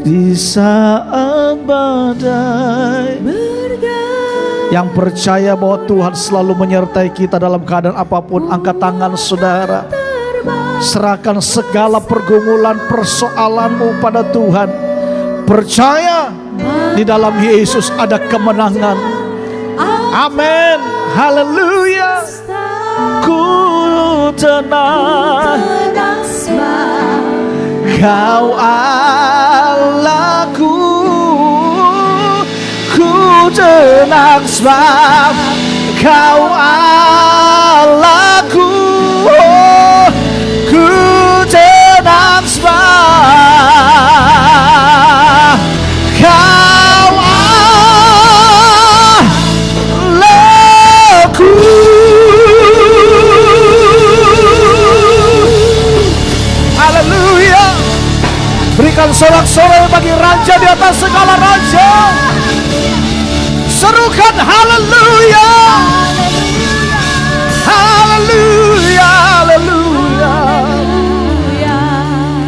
di saat badai. Yang percaya bahwa Tuhan selalu menyertai kita dalam keadaan apapun, angkat tangan saudara. Serahkan segala pergumulan, persoalanmu pada Tuhan. Percaya di dalam Yesus ada kemenangan. Amin. Haleluya. Ku tenang, Kau Allahku. Ku tenang sebab Kau Allahku. Ku tenang sebab Kau Allahku. Haleluya. Berikan sorak-sorai bagi Raja di atas segala raja. Serukan haleluya. Haleluya. Haleluya.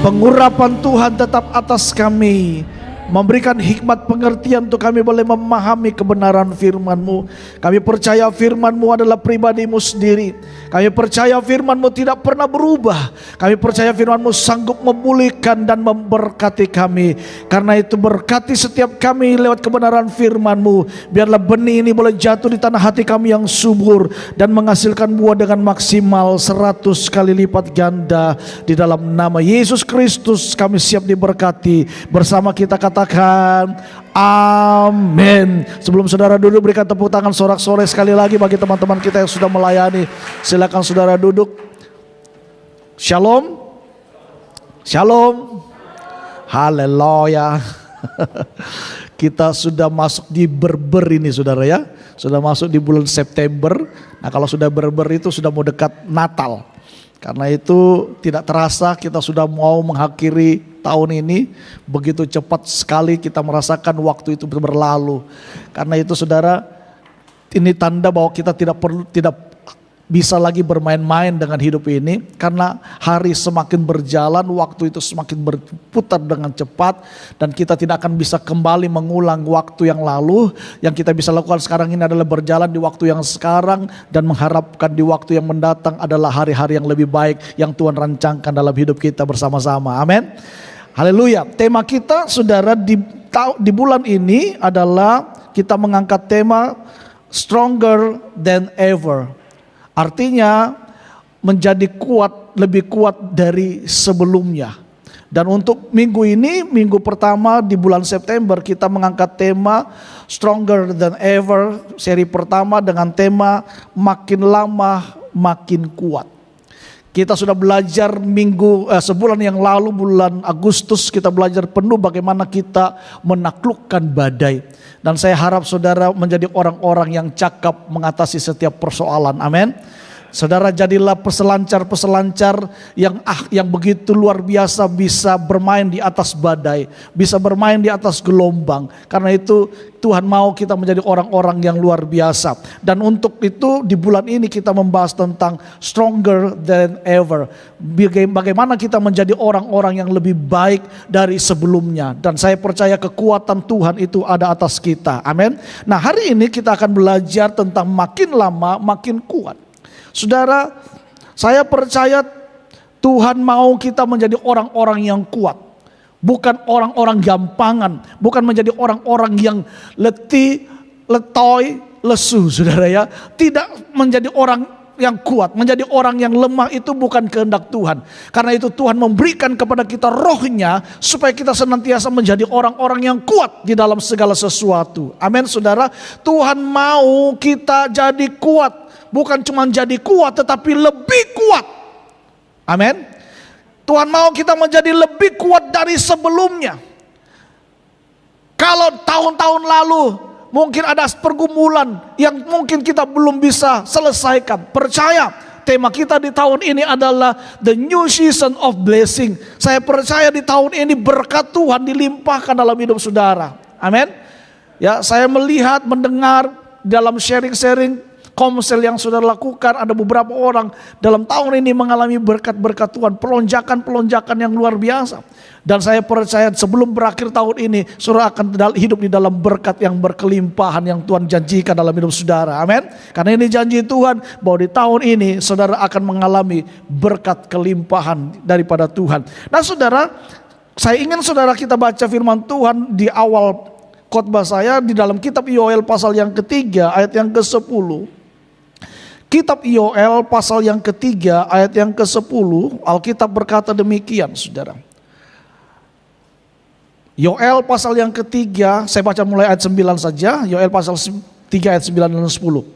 Pengurapan Tuhan tetap atas kami, memberikan hikmat pengertian untuk kami boleh memahami kebenaran firman-Mu. Kami percaya firman-Mu adalah pribadi-Mu sendiri. Kami percaya firman-Mu tidak pernah berubah. Kami percaya firman-Mu sanggup memulihkan dan memberkati kami. Karena itu berkati setiap kami lewat kebenaran firman-Mu. Biarlah benih ini boleh jatuh di tanah hati kami yang subur dan menghasilkan buah dengan maksimal 100 kali lipat ganda. Di dalam nama Yesus Kristus kami siap diberkati. Bersama kita katakan amin. Sebelum saudara duduk, berikan tepuk tangan sorak-sorai sekali lagi bagi teman-teman kita yang sudah melayani. Silakan saudara duduk. Shalom. Shalom. Haleluya. Kita sudah masuk di Berber ini saudara ya. Sudah masuk di bulan September. Nah kalau sudah Berber itu sudah mau dekat Natal. Karena itu tidak terasa kita sudah mau mengakhiri tahun ini. Begitu cepat sekali kita merasakan waktu itu berlalu. Karena itu saudara, ini tanda bahwa kita tidak bisa lagi bermain-main dengan hidup ini. Karena hari semakin berjalan, waktu itu semakin berputar dengan cepat. Dan kita tidak akan bisa kembali mengulang waktu yang lalu. Yang kita bisa lakukan sekarang ini adalah berjalan di waktu yang sekarang. Dan mengharapkan di waktu yang mendatang adalah hari-hari yang lebih baik yang Tuhan rancangkan dalam hidup kita bersama-sama. Amin. Haleluya. Tema kita saudara di bulan ini adalah kita mengangkat tema Stronger than ever. Artinya menjadi kuat, lebih kuat dari sebelumnya. Dan untuk minggu ini, minggu pertama di bulan September, kita mengangkat tema Stronger than ever. Seri pertama dengan tema makin lama makin kuat. Kita sudah belajar sebulan yang lalu, bulan Agustus, kita belajar penuh bagaimana kita menaklukkan badai. Dan saya harap saudara menjadi orang-orang yang cakap mengatasi setiap persoalan. Amin. Saudara jadilah peselancar-peselancar yang begitu luar biasa, bisa bermain di atas badai, bisa bermain di atas gelombang. Karena itu Tuhan mau kita menjadi orang-orang yang luar biasa. Dan untuk itu di bulan ini kita membahas tentang stronger than ever. Bagaimana kita menjadi orang-orang yang lebih baik dari sebelumnya. Dan saya percaya kekuatan Tuhan itu ada atas kita. Amin. Nah hari ini kita akan belajar tentang makin lama makin kuat. Saudara, saya percaya Tuhan mau kita menjadi orang-orang yang kuat. Bukan orang-orang gampangan. Bukan menjadi orang-orang yang letih, letoy, lesu saudara ya. Tidak menjadi orang yang kuat. Menjadi orang yang lemah itu bukan kehendak Tuhan. Karena itu Tuhan memberikan kepada kita rohnya supaya kita senantiasa menjadi orang-orang yang kuat di dalam segala sesuatu. Amin saudara. Tuhan mau kita jadi kuat. Bukan cuma jadi kuat tetapi lebih kuat. Amin. Tuhan mau kita menjadi lebih kuat dari sebelumnya. Kalau tahun-tahun lalu mungkin ada pergumulan yang mungkin kita belum bisa selesaikan. Percaya tema kita di tahun ini adalah the new season of blessing. Saya percaya di tahun ini berkat Tuhan dilimpahkan dalam hidup saudara. Amin. Ya, saya melihat, mendengar dalam sharing-sharing komsel yang saudara lakukan, ada beberapa orang dalam tahun ini mengalami berkat-berkat Tuhan, pelonjakan-pelonjakan yang luar biasa. Dan saya percaya sebelum berakhir tahun ini, saudara akan hidup di dalam berkat yang berkelimpahan yang Tuhan janjikan dalam hidup saudara. Amin. Karena ini janji Tuhan bahwa di tahun ini saudara akan mengalami berkat kelimpahan daripada Tuhan. Nah saudara, saya ingin saudara kita baca firman Tuhan di awal khotbah saya di dalam kitab Yoel pasal yang ketiga ayat yang ke-10. Kitab Yoel pasal yang ketiga ayat yang ke-10, Alkitab berkata demikian saudara. Yoel pasal yang ketiga, saya baca mulai ayat 9 saja. Yoel pasal 3 ayat 9 dan 10.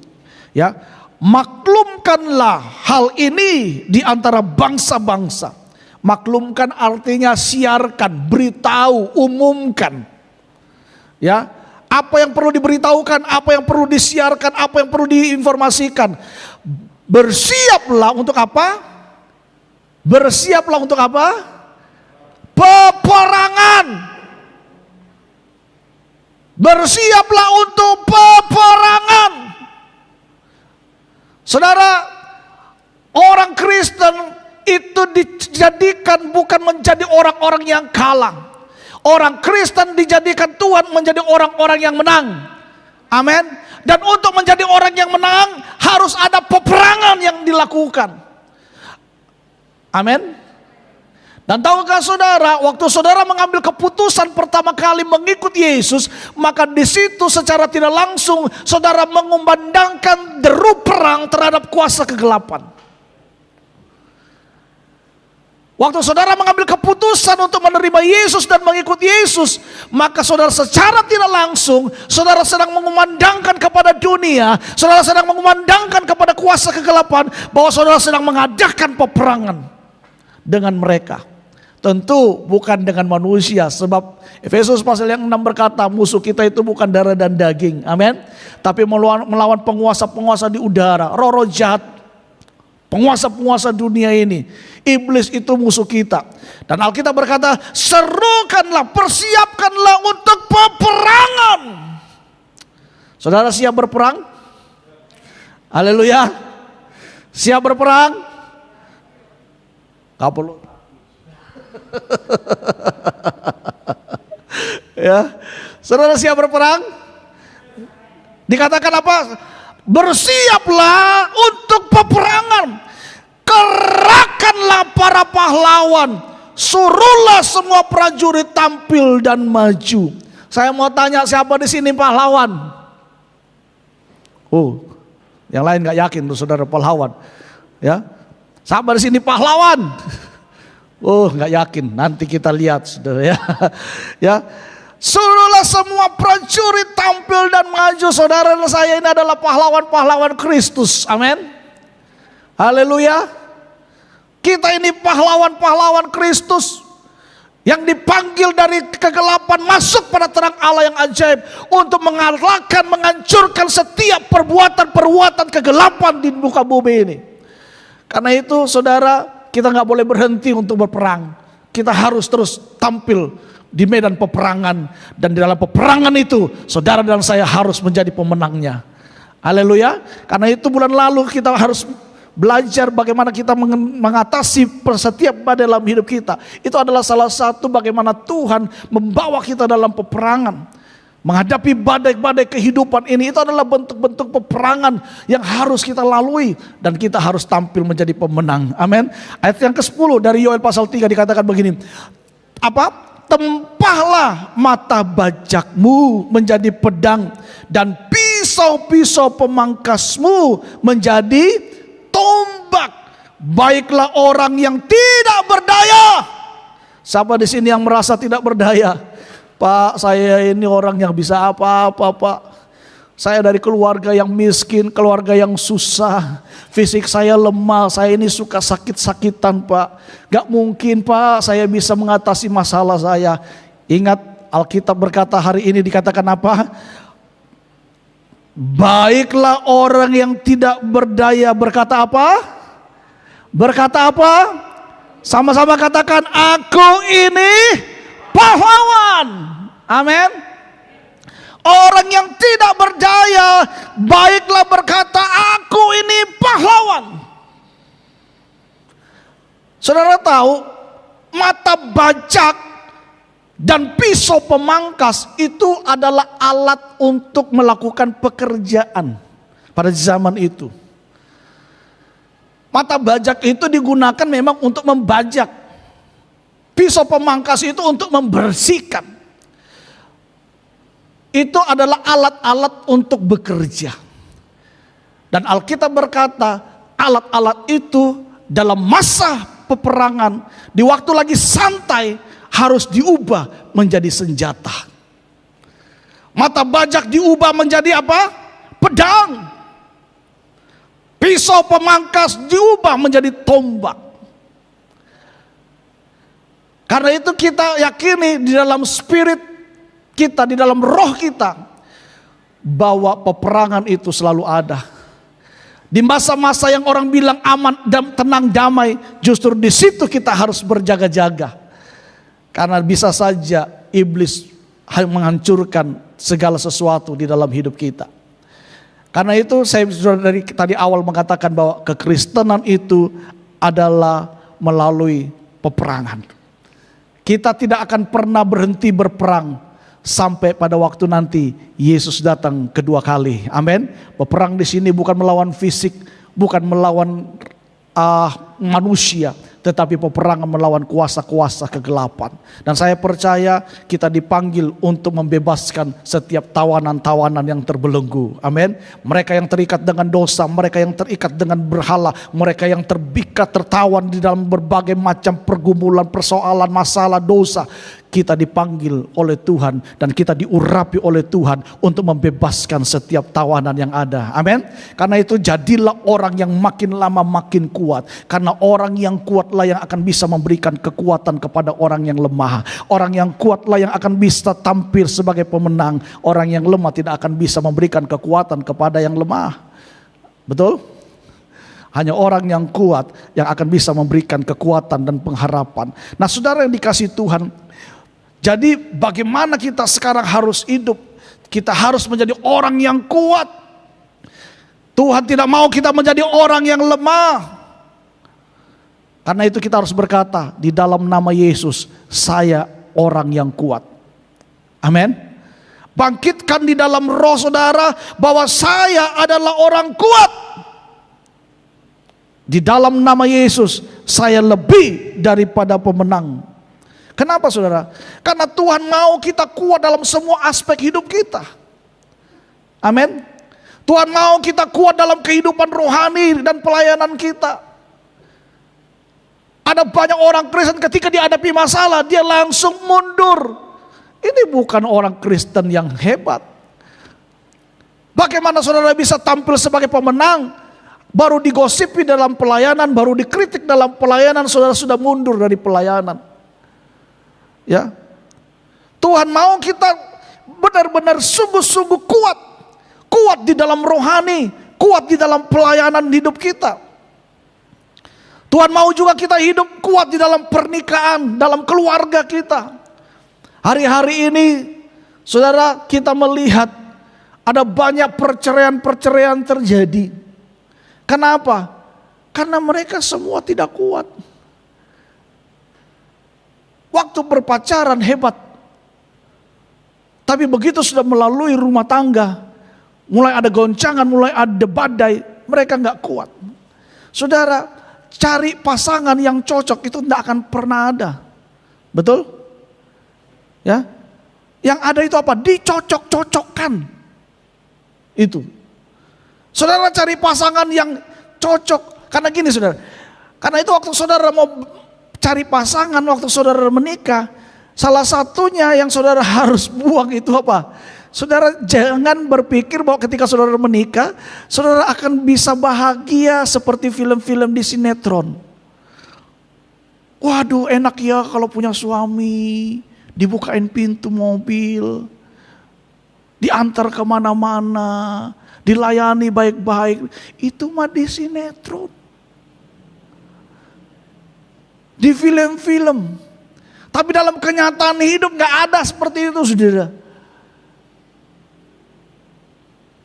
Ya, maklumkanlah hal ini di antara bangsa-bangsa. Maklumkan artinya siarkan, beritahu, umumkan. Ya, apa yang perlu diberitahukan, apa yang perlu disiarkan, apa yang perlu diinformasikan. Bersiaplah untuk apa? Bersiaplah untuk apa? Peperangan. Bersiaplah untuk peperangan. Saudara, orang Kristen itu dijadikan bukan menjadi orang-orang yang kalah. Orang Kristen dijadikan Tuhan menjadi orang-orang yang menang. Amin. Dan untuk menjadi orang yang menang harus ada peperangan yang dilakukan. Amin. Dan tahukah saudara, waktu saudara mengambil keputusan pertama kali mengikut Yesus, maka di situ secara tidak langsung saudara mengumandangkan deru perang terhadap kuasa kegelapan. Waktu saudara mengambil keputusan untuk menerima Yesus dan mengikut Yesus, maka saudara secara tidak langsung, saudara sedang mengumandangkan kepada dunia, saudara sedang mengumandangkan kepada kuasa kegelapan, bahwa saudara sedang mengadakan peperangan dengan mereka. Tentu bukan dengan manusia, sebab Efesus pasal yang 6 berkata musuh kita itu bukan darah dan daging, amin. Tapi melawan penguasa-penguasa di udara, roh-roh jahat, penguasa-penguasa dunia ini. Iblis itu musuh kita. Dan Alkitab berkata, serukanlah, persiapkanlah untuk peperangan. Saudara siap berperang? Haleluya. Siap berperang? Gak perlu. Ya, saudara siap berperang? Dikatakan apa? Bersiaplah untuk peperangan. Kerahkanlah para pahlawan. Suruhlah semua prajurit tampil dan maju. Saya mau tanya, siapa di sini pahlawan? Oh, yang lain nggak yakin tuh saudara pahlawan. Ya, siapa di sini pahlawan? Oh, nggak yakin. Nanti kita lihat, saudara ya. Ya, suruhlah semua prajurit tampil dan maju. Saudara saya ini adalah pahlawan-pahlawan Kristus. Amin. Haleluya. Kita ini pahlawan-pahlawan Kristus yang dipanggil dari kegelapan masuk pada terang Allah yang ajaib untuk mengalahkan, menghancurkan setiap perbuatan-perbuatan kegelapan di muka bumi ini. Karena itu, saudara, kita nggak boleh berhenti untuk berperang. Kita harus terus tampil di medan peperangan. Dan di dalam peperangan itu, saudara dan saya harus menjadi pemenangnya. Haleluya. Karena itu bulan lalu kita harus belajar bagaimana kita mengatasi setiap badai dalam hidup kita. Itu adalah salah satu bagaimana Tuhan membawa kita dalam peperangan. Menghadapi badai-badai kehidupan ini, itu adalah bentuk-bentuk peperangan yang harus kita lalui. Dan kita harus tampil menjadi pemenang. Amin. Ayat yang ke-10 dari Yoel pasal 3 dikatakan begini. Apa? Tempahlah mata bajakmu menjadi pedang, dan pisau-pisau pemangkasmu menjadi tombak. Baiklah orang yang tidak berdaya. Siapa di sini yang merasa tidak berdaya? Pak, saya ini orang yang bisa apa-apa, Pak. Saya dari keluarga yang miskin, keluarga yang susah. Fisik saya lemah, saya ini suka sakit-sakitan, Pak. Gak mungkin, Pak, saya bisa mengatasi masalah saya. Ingat, Alkitab berkata hari ini dikatakan apa? Baiklah orang yang tidak berdaya. Berkata apa? Berkata apa? Sama-sama katakan, aku ini pahlawan. Amin. Orang yang tidak berdaya, baiklah berkata, ini pahlawan. Saudara tahu, mata bajak dan pisau pemangkas itu adalah alat untuk melakukan pekerjaan pada zaman itu. Mata bajak itu digunakan memang untuk membajak. Pisau pemangkas itu untuk membersihkan. Itu adalah alat-alat untuk bekerja. Dan Alkitab berkata, alat-alat itu dalam masa peperangan, di waktu lagi santai, harus diubah menjadi senjata. Mata bajak diubah menjadi apa? Pedang. Pisau pemangkas diubah menjadi tombak. Karena itu kita yakini di dalam spirit kita, di dalam roh kita, bahwa peperangan itu selalu ada. Di masa-masa yang orang bilang aman, tenang, damai, justru di situ kita harus berjaga-jaga. Karena bisa saja iblis menghancurkan segala sesuatu di dalam hidup kita. Karena itu saya sudah dari tadi awal mengatakan bahwa kekristenan itu adalah melalui peperangan. Kita tidak akan pernah berhenti berperang sampai pada waktu nanti Yesus datang kedua kali. Amin. Peperang di sini bukan melawan fisik, bukan melawan manusia, tetapi peperangan melawan kuasa-kuasa kegelapan. Dan saya percaya kita dipanggil untuk membebaskan setiap tawanan-tawanan yang terbelenggu. Amin. Mereka yang terikat dengan dosa, mereka yang terikat dengan berhala, mereka yang tertawan di dalam berbagai macam pergumulan, persoalan, masalah, dosa. Kita dipanggil oleh Tuhan dan kita diurapi oleh Tuhan untuk membebaskan setiap tawanan yang ada. Amin. Karena itu jadilah orang yang makin lama makin kuat. Karena orang yang kuatlah yang akan bisa memberikan kekuatan kepada orang yang lemah. Orang yang kuatlah yang akan bisa tampil sebagai pemenang. Orang yang lemah tidak akan bisa memberikan kekuatan kepada yang lemah. Betul? Hanya orang yang kuat yang akan bisa memberikan kekuatan dan pengharapan. Nah, saudara yang dikasihi Tuhan, jadi bagaimana kita sekarang harus hidup? Kita harus menjadi orang yang kuat. Tuhan tidak mau kita menjadi orang yang lemah. Karena itu kita harus berkata, di dalam nama Yesus, saya orang yang kuat. Amin. Bangkitkan di dalam roh saudara bahwa saya adalah orang kuat. Di dalam nama Yesus, saya lebih daripada pemenang. Kenapa saudara? Karena Tuhan mau kita kuat dalam semua aspek hidup kita. Amin. Tuhan mau kita kuat dalam kehidupan rohani dan pelayanan kita. Ada banyak orang Kristen ketika dihadapi masalah, dia langsung mundur. Ini bukan orang Kristen yang hebat. Bagaimana saudara bisa tampil sebagai pemenang? Baru digosipi dalam pelayanan, baru dikritik dalam pelayanan, saudara sudah mundur dari pelayanan. Ya, Tuhan mau kita benar-benar sungguh-sungguh kuat, kuat di dalam rohani, kuat di dalam pelayanan hidup kita. Tuhan mau juga kita hidup kuat di dalam pernikahan, dalam keluarga kita. Hari-hari ini, saudara, kita melihat ada banyak perceraian-perceraian terjadi. Kenapa? Karena mereka semua tidak kuat. Waktu berpacaran hebat, tapi begitu sudah melalui rumah tangga, mulai ada goncangan, mulai ada badai, mereka nggak kuat. Saudara, cari pasangan yang cocok itu tidak akan pernah ada, betul? Ya, yang ada itu apa? Dicocok-cocokkan. Itu. Saudara cari pasangan yang cocok, karena gini saudara, karena itu waktu saudara mau cari pasangan, waktu saudara menikah, salah satunya yang saudara harus buang itu apa? Saudara jangan berpikir bahwa ketika saudara menikah, saudara akan bisa bahagia seperti film-film di sinetron. Waduh, enak ya kalau punya suami, dibukain pintu mobil, diantar kemana-mana, dilayani baik-baik. Itu mah di sinetron, di film-film. Tapi dalam kenyataan hidup gak ada seperti itu saudara.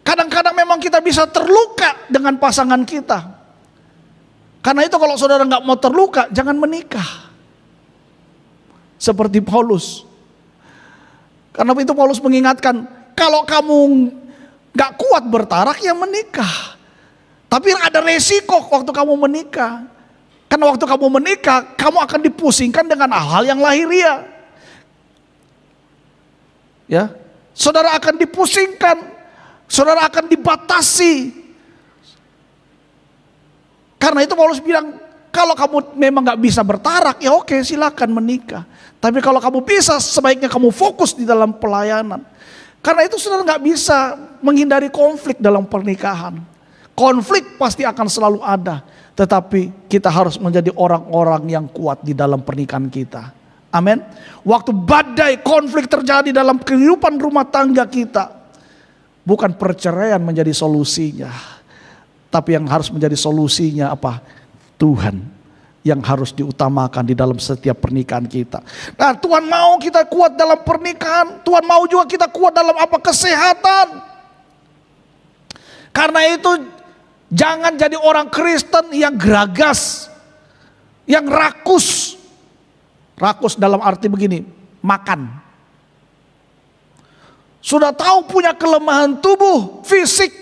Kadang-kadang memang kita bisa terluka dengan pasangan kita. Karena itu kalau saudara nggak mau terluka, jangan menikah. Seperti Paulus. Karena itu Paulus mengingatkan, kalau kamu nggak kuat bertarak, ya menikah. Tapi ada resiko waktu kamu menikah. Karena waktu kamu menikah, kamu akan dipusingkan dengan hal-hal yang lahiriah. Ya, saudara akan dipusingkan, saudara akan dibatasi. Karena itu Paulus bilang, kalau kamu memang gak bisa bertarak, ya oke, silakan menikah. Tapi kalau kamu bisa, sebaiknya kamu fokus di dalam pelayanan. Karena itu saudara gak bisa menghindari konflik dalam pernikahan. Konflik pasti akan selalu ada. Tetapi kita harus menjadi orang-orang yang kuat di dalam pernikahan kita. Amin. Waktu badai konflik terjadi dalam kehidupan rumah tangga kita, bukan perceraian menjadi solusinya. Tapi yang harus menjadi solusinya apa? Tuhan yang harus diutamakan di dalam setiap pernikahan kita. Nah, Tuhan mau kita kuat dalam pernikahan. Tuhan mau juga kita kuat dalam apa? Kesehatan. Karena itu jangan jadi orang Kristen yang geragas, yang rakus. Rakus dalam arti begini, makan. Sudah tahu punya kelemahan tubuh, fisik.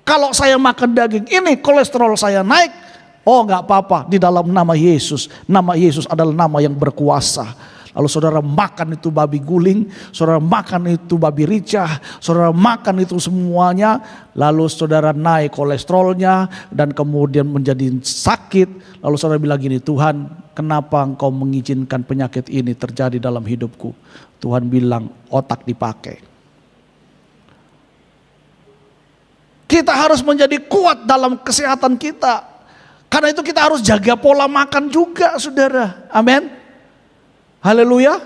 Kalau saya makan daging ini, kolesterol saya naik. Oh, gak apa-apa, di dalam nama Yesus. Nama Yesus adalah nama yang berkuasa. Lalu saudara makan itu babi guling, saudara makan itu babi ricah, saudara makan itu semuanya. Lalu saudara naik kolesterolnya dan kemudian menjadi sakit. Lalu saudara bilang gini, Tuhan, kenapa engkau mengizinkan penyakit ini terjadi dalam hidupku? Tuhan bilang, otak dipakai. Kita harus menjadi kuat dalam kesehatan kita. Karena itu kita harus jaga pola makan juga, saudara. Amin. Haleluya.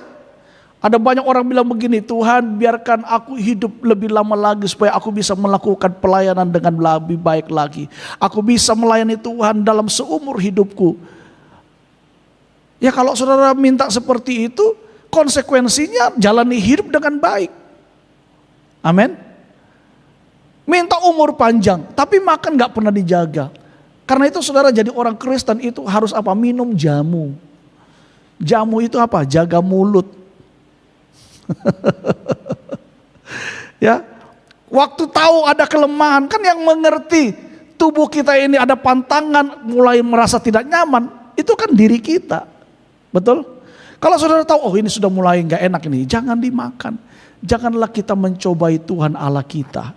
Ada banyak orang bilang begini, Tuhan biarkan aku hidup lebih lama lagi supaya aku bisa melakukan pelayanan dengan lebih baik lagi. Aku bisa melayani Tuhan dalam seumur hidupku. Ya kalau saudara minta seperti itu, konsekuensinya jalani hidup dengan baik. Amin. Minta umur panjang, tapi makan gak pernah dijaga. Karena itu saudara jadi orang Kristen itu harus apa? Minum jamu. Jamu itu apa? Jaga mulut. Ya, waktu tahu ada kelemahan, kan yang mengerti tubuh kita ini ada pantangan, mulai merasa tidak nyaman, itu kan diri kita. Betul? Kalau saudara tahu, oh ini sudah mulai gak enak ini, jangan dimakan. Janganlah kita mencobai Tuhan Allah kita.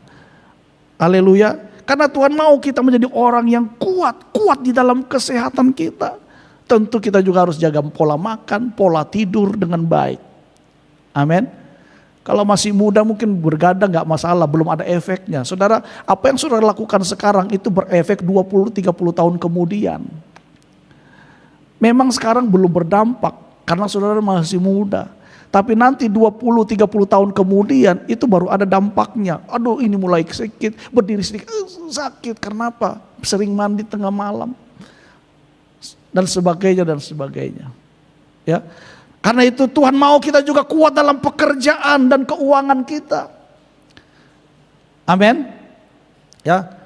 Haleluya. Karena Tuhan mau kita menjadi orang yang kuat di dalam kesehatan kita. Tentu kita juga harus jaga pola makan, pola tidur dengan baik. Amin. Kalau masih muda mungkin bergadang gak masalah, belum ada efeknya. Saudara, apa yang saudara lakukan sekarang itu berefek 20-30 tahun kemudian. Memang sekarang belum berdampak karena saudara masih muda. Tapi nanti 20-30 tahun kemudian itu baru ada dampaknya. Aduh ini mulai sakit, berdiri sedikit sakit. Karena apa? Sering mandi tengah malam. Dan sebagainya dan sebagainya. Ya. Karena itu Tuhan mau kita juga kuat dalam pekerjaan dan keuangan kita. Amin. Ya.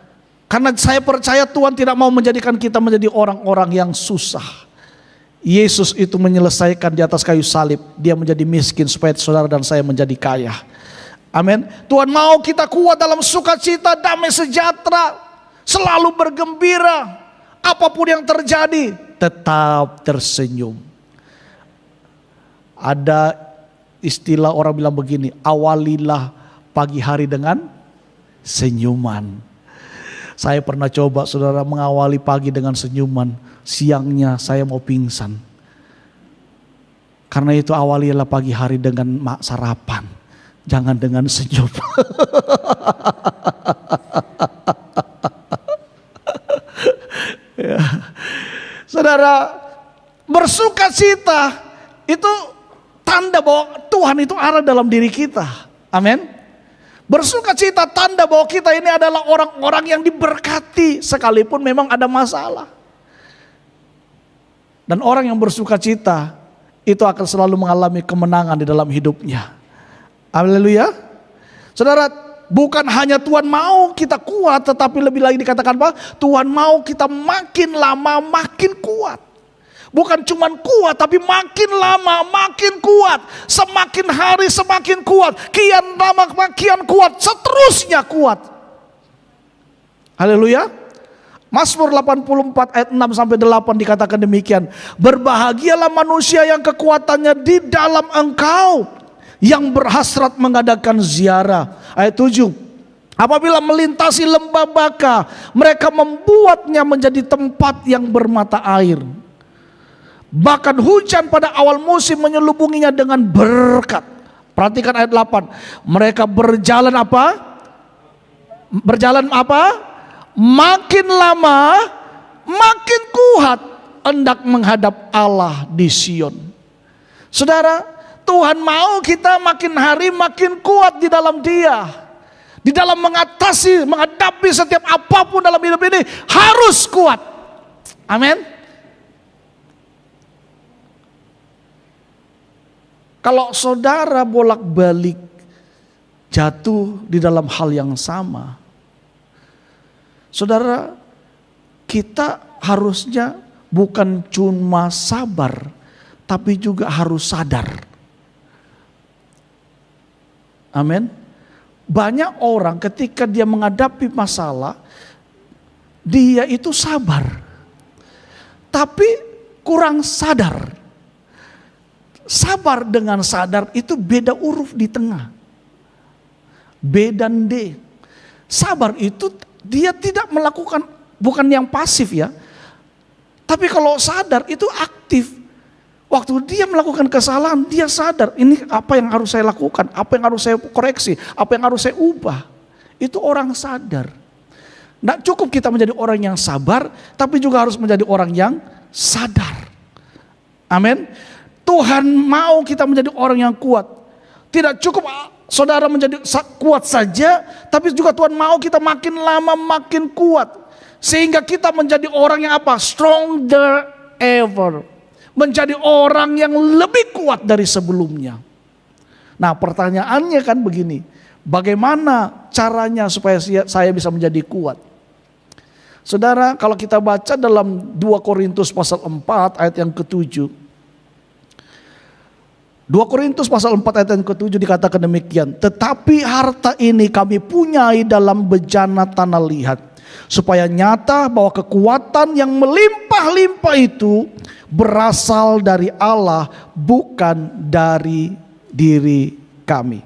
Karena saya percaya Tuhan tidak mau menjadikan kita menjadi orang-orang yang susah. Yesus itu menyelesaikan di atas kayu salib. Dia menjadi miskin supaya saudara dan saya menjadi kaya. Amin. Tuhan mau kita kuat dalam sukacita, damai sejahtera, selalu bergembira. Apapun yang terjadi, tetap tersenyum. Ada istilah orang bilang begini, awalilah pagi hari dengan senyuman. Saya pernah coba saudara mengawali pagi dengan senyuman. Siangnya saya mau pingsan. Karena itu awalilah pagi hari dengan sarapan. Jangan dengan senyum. Ya. Saudara, bersukacita itu tanda bahwa Tuhan itu ada dalam diri kita. Amin. Bersukacita tanda bahwa kita ini adalah orang-orang yang diberkati sekalipun memang ada masalah. Dan orang yang bersukacita itu akan selalu mengalami kemenangan di dalam hidupnya. Haleluya. Saudara, bukan hanya Tuhan mau kita kuat, tetapi lebih lagi dikatakan apa? Tuhan mau kita makin lama makin kuat. Bukan cuma kuat, tapi makin lama makin kuat. Semakin hari semakin kuat. Kian lama makin kuat. Seterusnya kuat. Haleluya. Mazmur 84 ayat 6 sampai 8 dikatakan demikian. Berbahagialah manusia yang kekuatannya di dalam Engkau, yang berhasrat mengadakan ziarah. Ayat 7. Apabila melintasi lembah baka, mereka membuatnya menjadi tempat yang bermata air. Bahkan hujan pada awal musim menyelubunginya dengan berkat. Perhatikan ayat 8. Mereka berjalan apa? Berjalan apa? Makin lama makin kuat hendak menghadap Allah di Sion. Saudara, Tuhan mau kita makin hari makin kuat di dalam Dia. Di dalam menghadapi setiap apapun dalam hidup ini harus kuat. Amin. Kalau saudara bolak-balik jatuh di dalam hal yang sama, saudara, kita harusnya bukan cuma sabar, tapi juga harus sadar. Amin. Banyak orang ketika dia menghadapi masalah, dia itu sabar, tapi kurang sadar. Sabar dengan sadar itu beda huruf di tengah. B dan D. Sabar itu dia tidak melakukan, bukan yang pasif ya. Tapi kalau sadar itu aktif. Waktu dia melakukan kesalahan, dia sadar ini apa yang harus saya lakukan, apa yang harus saya koreksi, apa yang harus saya ubah. Itu orang sadar. Tidak cukup kita menjadi orang yang sabar, tapi juga harus menjadi orang yang sadar. Amin. Tuhan mau kita menjadi orang yang kuat. Tidak cukup saudara menjadi kuat saja, tapi juga Tuhan mau kita makin lama makin kuat. Sehingga kita menjadi orang yang apa? Stronger ever. Menjadi orang yang lebih kuat dari sebelumnya. Nah, pertanyaannya kan begini. Bagaimana caranya supaya saya bisa menjadi kuat? Saudara, kalau kita baca dalam 2 Korintus pasal 4 ayat yang ke-7. 2 Korintus pasal 4 ayat yang ke-7 dikatakan demikian. Tetapi harta ini kami punyai dalam bejana tanah liat, supaya nyata bahwa kekuatan yang melimpah-limpah itu berasal dari Allah, bukan dari diri kami.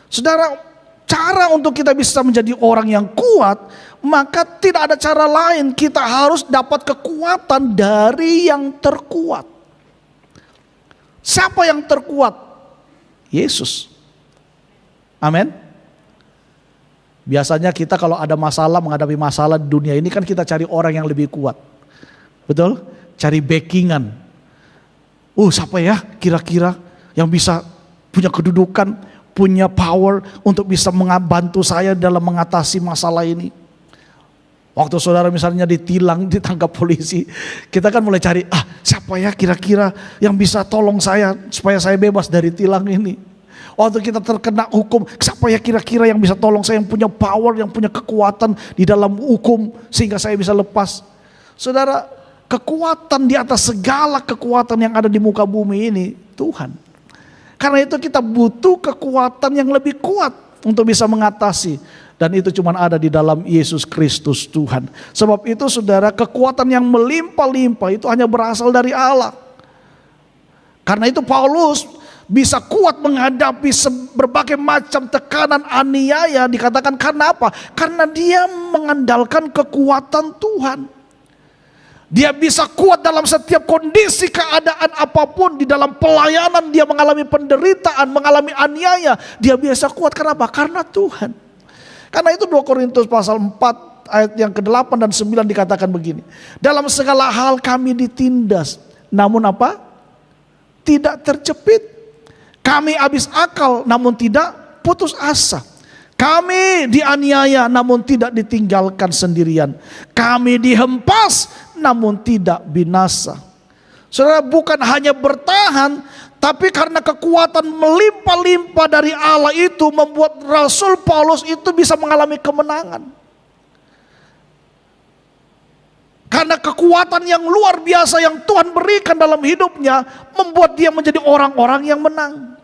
Saudara, cara untuk kita bisa menjadi orang yang kuat, maka tidak ada cara lain. Kita harus dapat kekuatan dari yang terkuat. Siapa yang terkuat? Yesus. Amin. Biasanya kita kalau ada masalah, menghadapi masalah di dunia ini kan kita cari orang yang lebih kuat. Betul? Cari backingan. Siapa ya kira-kira yang bisa punya kedudukan, punya power untuk bisa membantu saya dalam mengatasi masalah ini. Waktu saudara misalnya ditilang, ditangkap polisi, kita kan mulai cari, siapa ya kira-kira yang bisa tolong saya supaya saya bebas dari tilang ini. Waktu kita terkena hukum, siapa ya kira-kira yang bisa tolong saya, yang punya power, yang punya kekuatan di dalam hukum sehingga saya bisa lepas. Saudara, kekuatan di atas segala kekuatan yang ada di muka bumi ini Tuhan. Karena itu kita butuh kekuatan yang lebih kuat untuk bisa mengatasi. Dan itu cuma ada di dalam Yesus Kristus Tuhan. Sebab itu saudara, kekuatan yang melimpah-limpah itu hanya berasal dari Allah. Karena itu Paulus bisa kuat menghadapi berbagai macam tekanan, aniaya. Dikatakan karena apa? Karena dia mengandalkan kekuatan Tuhan. Dia bisa kuat dalam setiap kondisi keadaan apapun. Di dalam pelayanan dia mengalami penderitaan, mengalami aniaya. Dia bisa kuat karena apa? Karena Tuhan. Karena itu 2 Korintus pasal 4 ayat yang ke-8 dan 9 dikatakan begini. Dalam segala hal kami ditindas, namun apa? Tidak terjepit. Kami habis akal namun tidak putus asa. Kami dianiaya namun tidak ditinggalkan sendirian. Kami dihempas namun tidak binasa. Saudara, bukan hanya bertahan, Tapi karena kekuatan melimpah-limpah dari Allah itu membuat Rasul Paulus itu bisa mengalami kemenangan. Karena kekuatan yang luar biasa yang Tuhan berikan dalam hidupnya membuat dia menjadi orang-orang yang menang.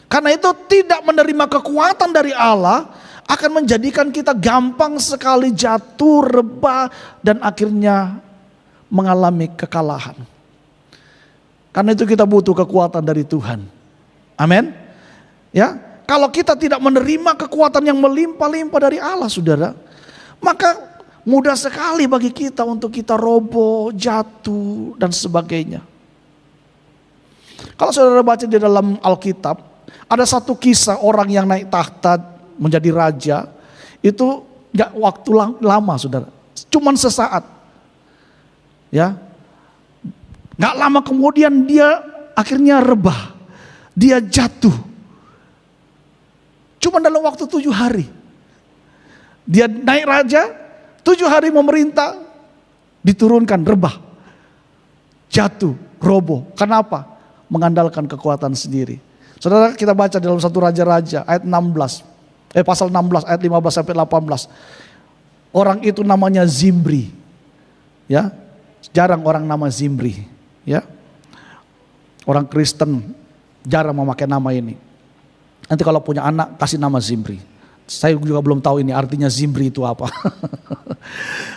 Karena itu tidak menerima kekuatan dari Allah akan menjadikan kita gampang sekali jatuh, rebah, dan akhirnya mengalami kekalahan. Karena itu kita butuh kekuatan dari Tuhan. Amin. Ya, kalau kita tidak menerima kekuatan yang melimpah-limpah dari Allah, saudara, maka mudah sekali bagi kita untuk kita roboh, jatuh, dan sebagainya. Kalau saudara baca di dalam Alkitab, ada satu kisah orang yang naik tahta menjadi raja. Itu gak waktu lama, saudara, cuman sesaat. Ya, gak lama kemudian dia akhirnya rebah, dia jatuh. Cuman dalam waktu 7 hari. Dia naik raja, 7 hari memerintah, diturunkan rebah, jatuh, roboh. Kenapa? Mengandalkan kekuatan sendiri. Saudara, kita baca dalam 1 Raja-Raja ayat 16, pasal 16 ayat 15 sampai 18. Orang itu namanya Zimri. Ya, jarang orang nama Zimri. Ya, orang Kristen jarang memakai nama ini. Nanti kalau punya anak kasih nama Zimri. Saya juga belum tahu ini artinya Zimri itu apa.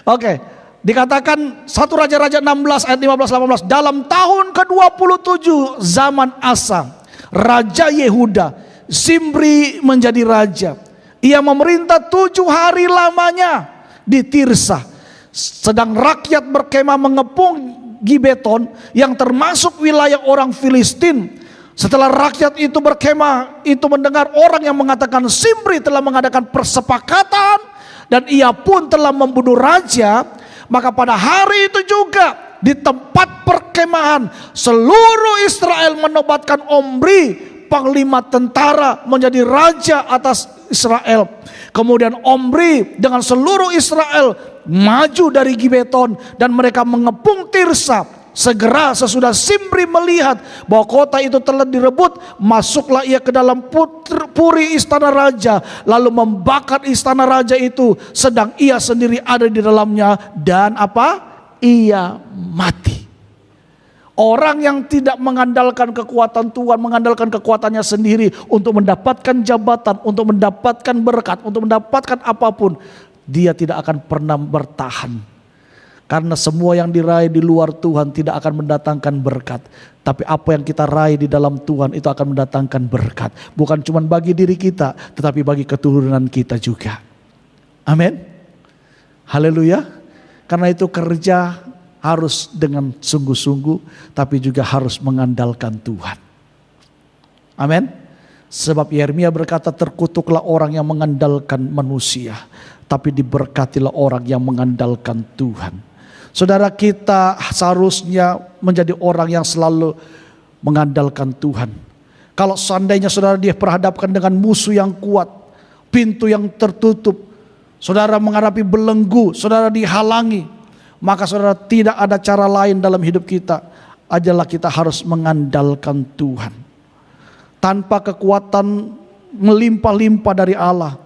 Oke, dikatakan 1 Raja-Raja 16 ayat 15-18. Dalam tahun ke-27 zaman Asa, Raja Yehuda, Zimri menjadi raja. Ia memerintah 7 hari lamanya di Tirsa. Sedang rakyat berkemah mengepung Gibeton yang termasuk wilayah orang Filistin. Setelah rakyat itu berkemah, itu mendengar orang yang mengatakan Zimri telah mengadakan persepakatan dan ia pun telah membunuh raja. Maka pada hari itu juga di tempat perkemahan seluruh Israel menobatkan Omri, panglima tentara, menjadi raja atas Israel. Kemudian Omri dengan seluruh Israel maju dari Gibeton dan mereka mengepung Tirsa. Segera sesudah Zimri melihat bahwa kota itu telah direbut, masuklah ia ke dalam puri istana raja, lalu membakar istana raja itu, sedang ia sendiri ada di dalamnya, dan apa? Ia mati. Orang yang tidak mengandalkan kekuatan Tuhan, mengandalkan kekuatannya sendiri untuk mendapatkan jabatan, untuk mendapatkan berkat, untuk mendapatkan apapun, dia tidak akan pernah bertahan. Karena semua yang diraih di luar Tuhan tidak akan mendatangkan berkat. Tapi apa yang kita raih di dalam Tuhan itu akan mendatangkan berkat. Bukan cuma bagi diri kita, tetapi bagi keturunan kita juga. Amin. Haleluya. Karena itu kerja harus dengan sungguh-sungguh, tapi juga harus mengandalkan Tuhan. Amin. Sebab Yeremia berkata, terkutuklah orang yang mengandalkan manusia, tapi diberkatilah orang yang mengandalkan Tuhan. Saudara, kita seharusnya menjadi orang yang selalu mengandalkan Tuhan. Kalau seandainya saudara diperhadapkan dengan musuh yang kuat, pintu yang tertutup, saudara menghadapi belenggu, saudara dihalangi, maka saudara tidak ada cara lain dalam hidup kita, adalah kita harus mengandalkan Tuhan. Tanpa kekuatan melimpah-limpah dari Allah,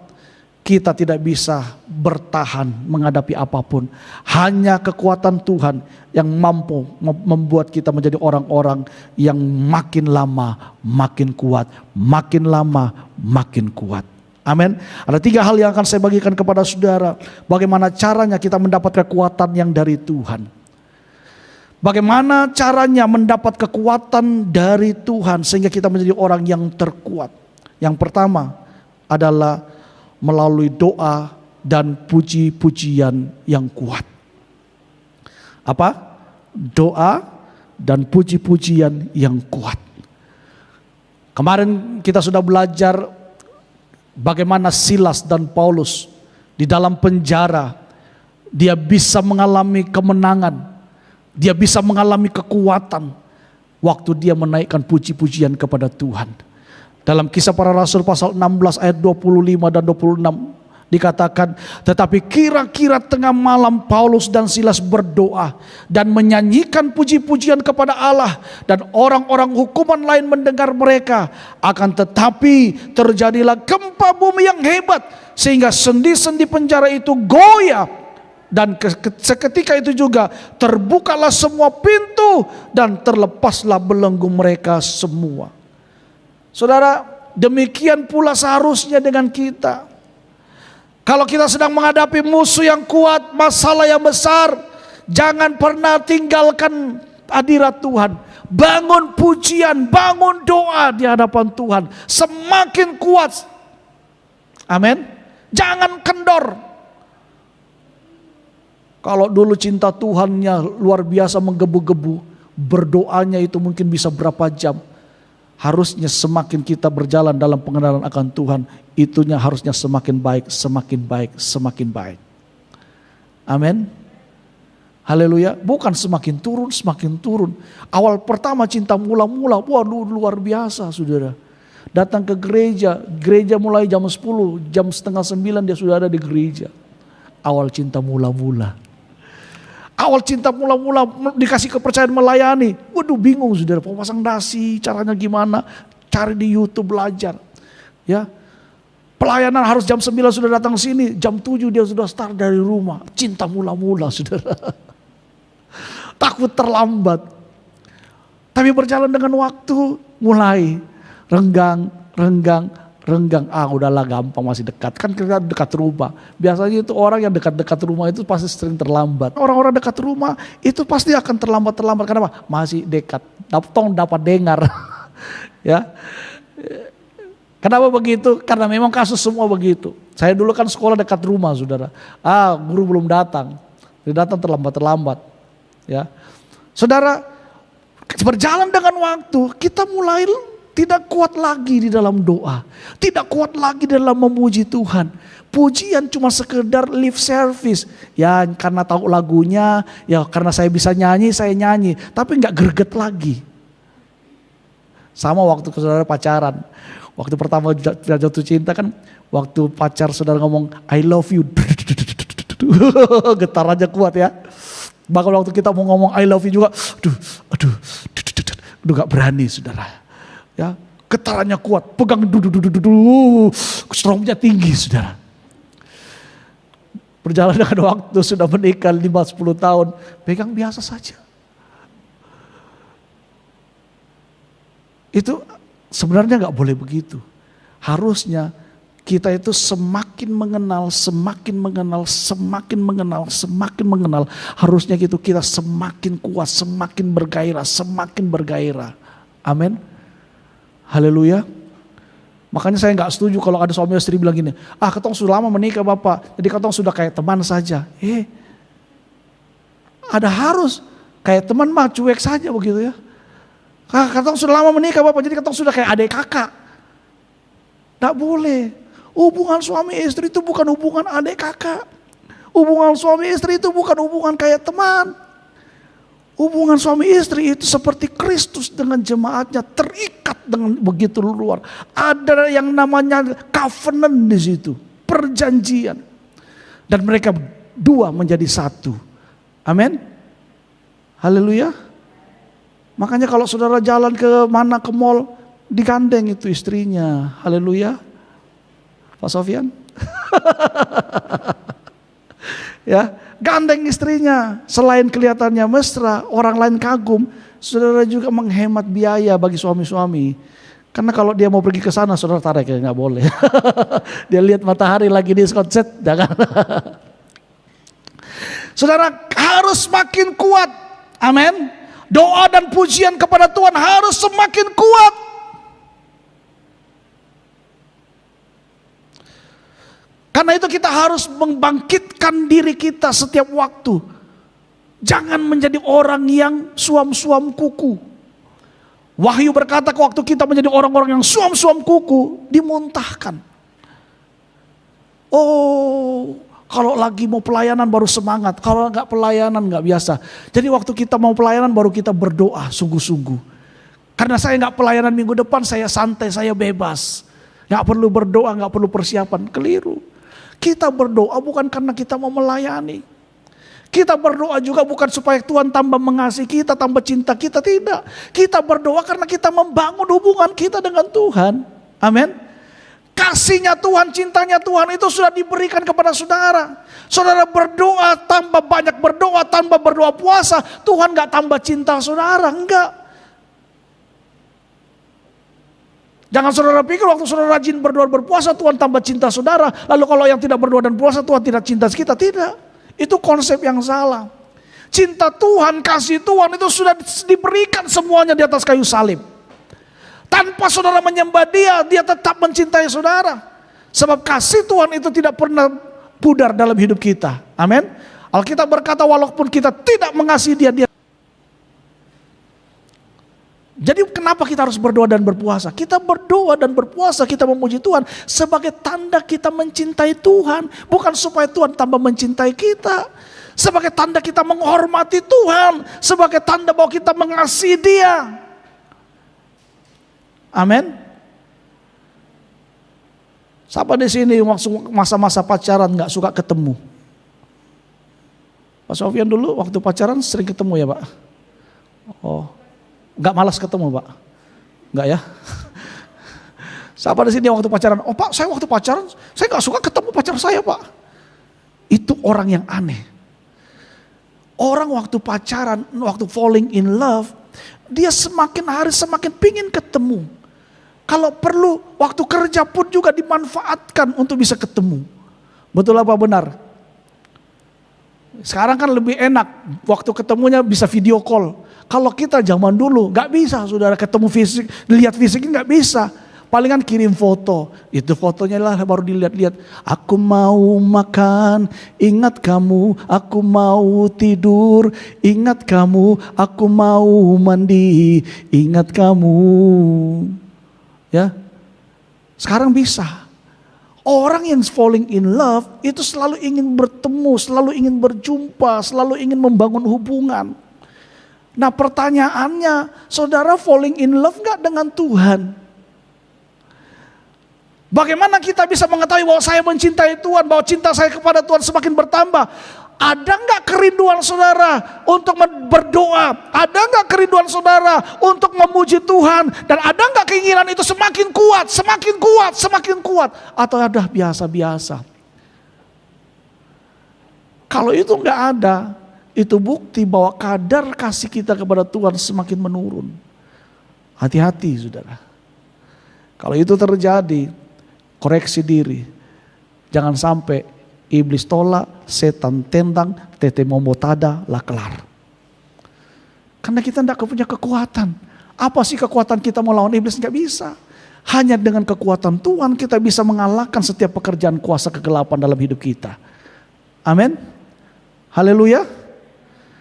kita tidak bisa bertahan menghadapi apapun. Hanya kekuatan Tuhan yang mampu membuat kita menjadi orang-orang yang makin lama makin kuat, makin lama makin kuat. Amin. Ada 3 hal yang akan saya bagikan kepada saudara. Bagaimana caranya kita mendapat kekuatan yang dari Tuhan. Bagaimana caranya mendapat kekuatan dari Tuhan sehingga kita menjadi orang yang terkuat. Yang pertama adalah melalui doa dan puji-pujian yang kuat. Apa? Doa dan puji-pujian yang kuat. Kemarin kita sudah belajar bagaimana Silas dan Paulus di dalam penjara, dia bisa mengalami kemenangan, dia bisa mengalami kekuatan waktu dia menaikkan puji-pujian kepada Tuhan. Dalam Kisah Para Rasul pasal 16 ayat 25 dan 26, Dikatakan, tetapi kira-kira tengah malam Paulus dan Silas berdoa dan menyanyikan puji-pujian kepada Allah, dan orang-orang hukuman lain mendengar mereka. Akan tetapi terjadilah gempa bumi yang hebat sehingga sendi-sendi penjara itu goyah, dan seketika itu juga terbukalah semua pintu dan terlepaslah belenggu mereka semua. Saudara, demikian pula seharusnya dengan kita. Kalau kita sedang menghadapi musuh yang kuat, masalah yang besar, jangan pernah tinggalkan hadirat Tuhan. Bangun pujian, bangun doa di hadapan Tuhan. Semakin kuat. Amin. Jangan kendor. Kalau dulu cinta Tuhannya luar biasa menggebu-gebu, berdoanya itu mungkin bisa berapa jam. Harusnya semakin kita berjalan dalam pengenalan akan Tuhan, itunya harusnya semakin baik, semakin baik, semakin baik. Amin. Haleluya. Bukan semakin turun, semakin turun. Awal pertama cinta mula-mula, waduh luar biasa saudara. Datang ke gereja mulai jam 10, jam setengah 9 dia sudah ada di gereja. Awal cinta mula-mula. Awal cinta mula-mula dikasih kepercayaan melayani. Waduh bingung saudara, pasang dasi caranya gimana. Cari di YouTube belajar. Ya, pelayanan harus jam 9 sudah datang sini. Jam 7 dia sudah start dari rumah. Cinta mula-mula saudara. Takut terlambat. Tapi berjalan dengan waktu mulai renggang. Udahlah gampang, masih dekat. Kan kita dekat rumah. Biasanya itu orang yang dekat-dekat rumah itu pasti sering terlambat. Orang-orang dekat rumah itu pasti akan terlambat. Kenapa? Masih dekat. Dapat dengar. Ya. Kenapa begitu? Karena memang kasus semua begitu. Saya dulu kan sekolah dekat rumah saudara. Guru belum datang. Dia datang terlambat. Ya. Saudara, berjalan dengan waktu kita mulai tidak kuat lagi di dalam doa. Tidak kuat lagi dalam memuji Tuhan. Pujian cuma sekedar lip service. Ya karena tahu lagunya, ya karena saya bisa nyanyi, saya nyanyi. Tapi gak greget lagi. Sama waktu saudara pacaran. Waktu pertama jatuh cinta kan, waktu pacar saudara ngomong I love you. Getar aja kuat ya. Bahkan waktu kita mau ngomong I love you juga, aduh gak berani saudara. Ya, getarannya kuat, pegang strongnya tinggi saudara. Berjalan dengan waktu sudah menikah 5-10 tahun, pegang biasa saja. Itu sebenarnya gak boleh begitu. Harusnya kita itu semakin mengenal. Harusnya gitu kita semakin kuat, semakin bergairah. Amin. Haleluya. Makanya saya gak setuju kalau ada suami istri bilang gini, ketong sudah lama menikah bapak, jadi ketong sudah kayak teman saja. Ada harus kayak teman mah cuek saja begitu ya. Ketong sudah lama menikah bapak, jadi ketong sudah kayak adik kakak. Gak boleh. Hubungan suami istri itu bukan hubungan adik kakak. Hubungan suami istri itu bukan hubungan kayak teman. Hubungan suami istri itu seperti Kristus dengan jemaatnya, terikat dengan begitu luar. Ada yang namanya covenant di situ, perjanjian. Dan mereka dua menjadi satu. Amin. Haleluya. Makanya kalau saudara jalan ke mana, ke mall, digandeng itu istrinya. Haleluya. Pak Sofyan. Ya, gandeng istrinya. Selain kelihatannya mesra, orang lain kagum, saudara juga menghemat biaya bagi suami-suami. Karena kalau dia mau pergi ke sana, saudara tarik ya, nggak boleh. Dia lihat matahari lagi di sunset, jangan. Saudara harus makin kuat. Amin. Doa dan pujian kepada Tuhan harus semakin kuat. Karena itu kita harus membangkitkan diri kita setiap waktu. Jangan menjadi orang yang suam-suam kuku. Wahyu berkata waktu kita menjadi orang-orang yang suam-suam kuku, dimuntahkan. Kalau lagi mau pelayanan baru semangat, kalau enggak pelayanan enggak biasa. Jadi waktu kita mau pelayanan baru kita berdoa sungguh-sungguh. Karena saya enggak pelayanan minggu depan, saya santai, saya bebas. Enggak perlu berdoa, enggak perlu persiapan, keliru. Kita berdoa bukan karena kita mau melayani. Kita berdoa juga bukan supaya Tuhan tambah mengasihi kita, tambah cinta kita, tidak. Kita berdoa karena kita membangun hubungan kita dengan Tuhan. Amin. Kasihnya Tuhan, cintanya Tuhan itu sudah diberikan kepada saudara. Saudara berdoa, tambah banyak berdoa, tambah berdoa puasa, Tuhan gak tambah cinta saudara, enggak. Jangan saudara pikir waktu saudara rajin berdoa berpuasa Tuhan tambah cinta saudara. Lalu kalau yang tidak berdoa dan puasa Tuhan tidak cinta kita. Tidak. Itu konsep yang salah. Cinta Tuhan, kasih Tuhan itu sudah diberikan semuanya di atas kayu salib. Tanpa saudara menyembah dia tetap mencintai saudara. Sebab kasih Tuhan itu tidak pernah pudar dalam hidup kita. Amin. Alkitab berkata walaupun kita tidak mengasihi dia. Jadi kenapa kita harus berdoa dan berpuasa? Kita berdoa dan berpuasa, kita memuji Tuhan sebagai tanda kita mencintai Tuhan. Bukan supaya Tuhan tambah mencintai kita. Sebagai tanda kita menghormati Tuhan. Sebagai tanda bahwa kita mengasihi Dia. Amin. Siapa di sini masa-masa pacaran gak suka ketemu? Pak Sofian dulu waktu pacaran sering ketemu ya Pak? Oh. Gak malas ketemu Pak? Enggak ya? Siapa di sini waktu pacaran? Oh Pak, saya waktu pacaran, saya gak suka ketemu pacar saya Pak. Itu orang yang aneh. Orang waktu pacaran, waktu falling in love, dia semakin hari semakin pingin ketemu. Kalau perlu, waktu kerja pun juga dimanfaatkan untuk bisa ketemu. Betul apa benar? Sekarang kan lebih enak, waktu ketemunya bisa video call. Kalau kita zaman dulu gak bisa saudara ketemu fisik, dilihat fisiknya gak bisa. Palingan kirim foto, itu fotonya lah baru dilihat-lihat. Aku mau makan, ingat kamu, aku mau tidur, ingat kamu, aku mau mandi, ingat kamu. Ya, sekarang bisa. Orang yang falling in love itu selalu ingin bertemu, selalu ingin berjumpa, selalu ingin membangun hubungan. Nah pertanyaannya, saudara falling in love gak dengan Tuhan? Bagaimana kita bisa mengetahui bahwa saya mencintai Tuhan, bahwa cinta saya kepada Tuhan semakin bertambah? Ada gak kerinduan saudara untuk berdoa? Ada gak kerinduan saudara untuk memuji Tuhan? Dan ada gak keinginan itu semakin kuat, semakin kuat, semakin kuat? Atau ada biasa-biasa? Kalau itu gak ada, itu bukti bahwa kadar kasih kita kepada Tuhan semakin menurun. Hati-hati saudara. Kalau itu terjadi, koreksi diri. Jangan sampai iblis tolak, setan tentang, tete momotada, lah kelar. Karena kita tidak punya kekuatan. Apa sih kekuatan kita melawan iblis? Nggak bisa. Hanya dengan kekuatan Tuhan kita bisa mengalahkan setiap pekerjaan kuasa kegelapan dalam hidup kita. Amin. Haleluya.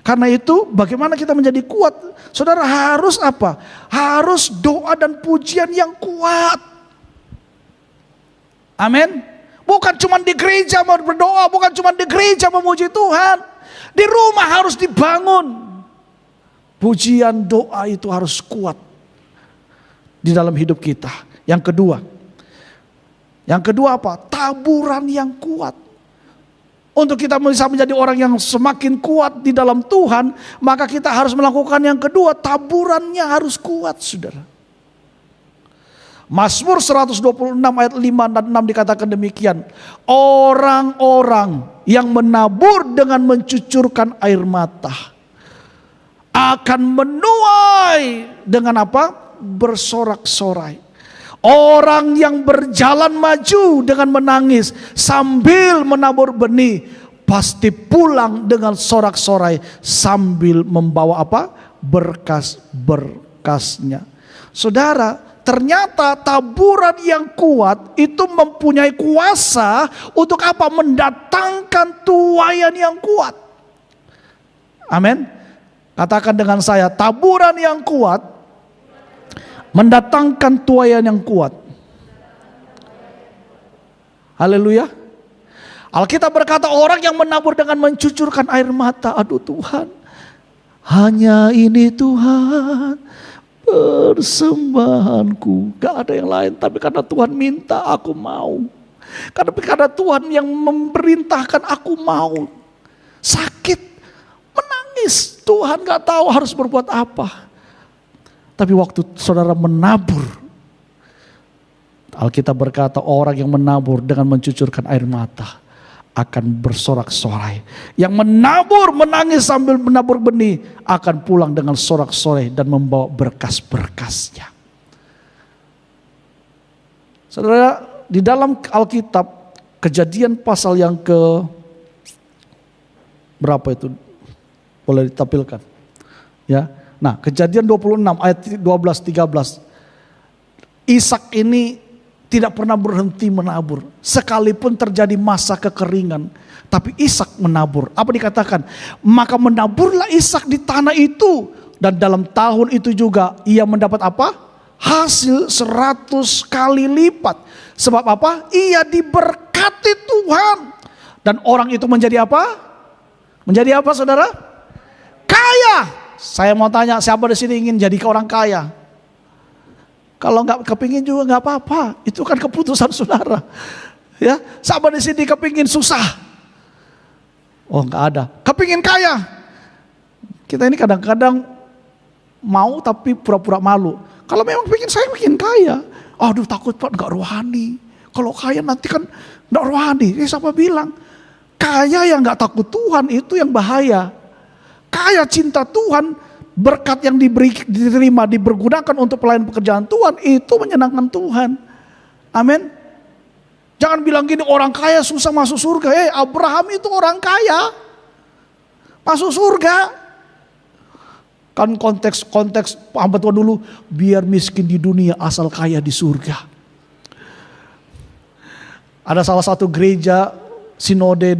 Karena itu bagaimana kita menjadi kuat? Saudara harus apa? Harus doa dan pujian yang kuat. Amin. Bukan cuma di gereja mau berdoa, bukan cuma di gereja memuji Tuhan. Di rumah harus dibangun. Pujian doa itu harus kuat di dalam hidup kita. Yang kedua apa? Taburan yang kuat. Untuk kita bisa menjadi orang yang semakin kuat di dalam Tuhan, maka kita harus melakukan yang kedua, taburannya harus kuat, saudara. Mazmur 126 ayat 5 dan 6 dikatakan demikian. Orang-orang yang menabur dengan mencucurkan air mata akan menuai dengan apa? Bersorak-sorai. Orang yang berjalan maju dengan menangis sambil menabur benih pasti pulang dengan sorak-sorai sambil membawa apa? Berkas-berkasnya. Saudara, ternyata taburan yang kuat itu mempunyai kuasa untuk apa? Mendatangkan tuaian yang kuat. Amin. Katakan dengan saya, taburan yang kuat mendatangkan tuaian yang kuat. Haleluya. Alkitab berkata orang yang menabur dengan mencucurkan air mata. Aduh Tuhan, hanya ini Tuhan persembahanku. Gak ada yang lain, tapi karena Tuhan minta aku mau. Karena Tuhan yang memerintahkan aku mau. Sakit, menangis. Tuhan gak tahu harus berbuat apa. Tapi waktu saudara menabur, Alkitab berkata orang yang menabur dengan mencucurkan air mata akan bersorak-sorai. Yang menabur menangis sambil menabur benih akan pulang dengan sorak-sorai dan membawa berkas-berkasnya. Saudara, di dalam Alkitab Kejadian pasal yang ke berapa itu? Boleh ditampilkan. Ya. Nah, Kejadian 26 ayat 12-13. Ishak ini tidak pernah berhenti menabur. Sekalipun terjadi masa kekeringan, tapi Ishak menabur. Apa dikatakan? Maka menaburlah Ishak di tanah itu, dan dalam tahun itu juga ia mendapat apa? Hasil 100 kali lipat. Sebab apa? Ia diberkati Tuhan. Dan orang itu menjadi apa? Menjadi apa, saudara? Kaya. Saya mau tanya, siapa di sini ingin jadi orang kaya? Kalau nggak kepingin juga nggak apa-apa. Itu kan keputusan saudara. Ya, siapa di sini kepingin susah? Oh, nggak ada. Kepingin kaya. Kita ini kadang-kadang mau tapi pura-pura malu. Kalau memang saya bikin kaya, aduh takut Pak nggak rohani. Kalau kaya nanti kan nggak rohani. Siapa bilang? Kaya yang nggak takut Tuhan itu yang bahaya. Kaya cinta Tuhan, berkat yang diterima, dipergunakan untuk pelayanan pekerjaan Tuhan, itu menyenangkan Tuhan. Amin. Jangan bilang gini, orang kaya susah masuk surga. Abraham itu orang kaya, masuk surga. Kan konteks hamba Tuhan dulu, biar miskin di dunia asal kaya di surga. Ada salah satu gereja sinode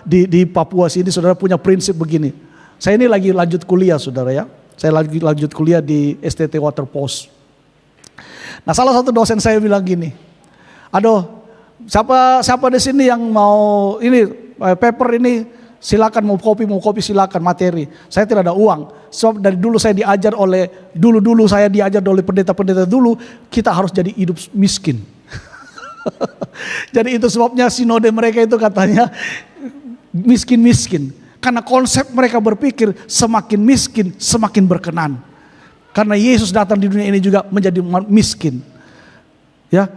di Papua sini, saudara, punya prinsip begini. Saya ini lagi lanjut kuliah, saudara ya. Saya lagi lanjut kuliah di STT Water Post. Nah, salah satu dosen saya bilang gini, aduh, siapa di sini yang mau ini paper ini, silakan mau kopi silakan, materi. Saya tidak ada uang. Sebab dari dulu saya diajar oleh pendeta-pendeta dulu, kita harus jadi hidup miskin. Jadi itu sebabnya sinode mereka itu katanya miskin-miskin. Karena konsep mereka berpikir semakin miskin semakin berkenan. Karena Yesus datang di dunia ini juga menjadi miskin. Ya,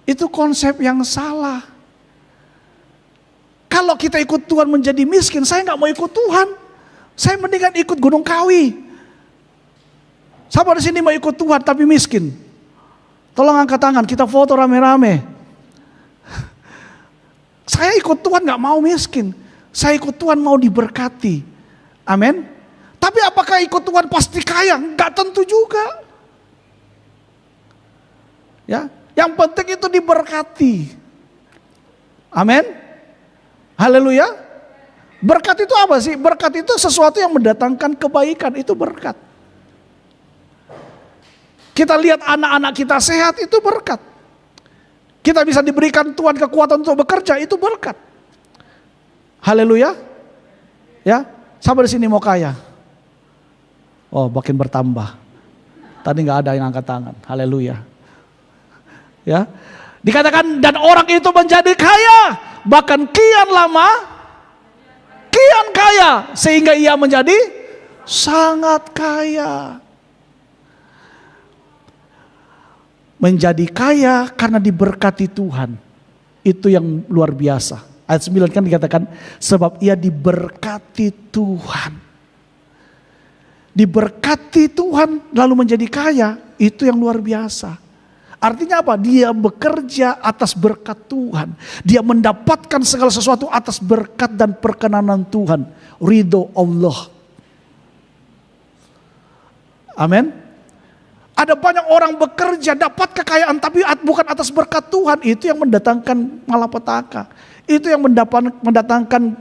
itu konsep yang salah. Kalau kita ikut Tuhan menjadi miskin, saya nggak mau ikut Tuhan. Saya mendingan ikut Gunung Kawi. Siapa di sini mau ikut Tuhan tapi miskin? Tolong angkat tangan, kita foto rame-rame. Saya ikut Tuhan gak mau miskin. Saya ikut Tuhan mau diberkati. Amin. Tapi apakah ikut Tuhan pasti kaya? Gak tentu juga. Ya, yang penting itu diberkati. Amin. Haleluya. Berkat itu apa sih? Berkat itu sesuatu yang mendatangkan kebaikan, itu berkat. Kita lihat anak-anak kita sehat, itu berkat. Kita bisa diberikan Tuhan kekuatan untuk bekerja, itu berkat. Haleluya. Ya, siapa di sini mau kaya? Oh, makin bertambah. Tadi nggak ada yang angkat tangan. Haleluya. Ya, dikatakan dan orang itu menjadi kaya, bahkan kian lama, kian kaya, sehingga ia menjadi sangat kaya. Menjadi kaya karena diberkati Tuhan. Itu yang luar biasa. Ayat 9 kan dikatakan, sebab ia diberkati Tuhan. Diberkati Tuhan lalu menjadi kaya, itu yang luar biasa. Artinya apa? Dia bekerja atas berkat Tuhan. Dia mendapatkan segala sesuatu atas berkat dan perkenanan Tuhan. Ridho Allah. Amin. Ada banyak orang bekerja dapat kekayaan tapi bukan atas berkat Tuhan. Itu yang mendatangkan malapetaka. Itu yang mendatangkan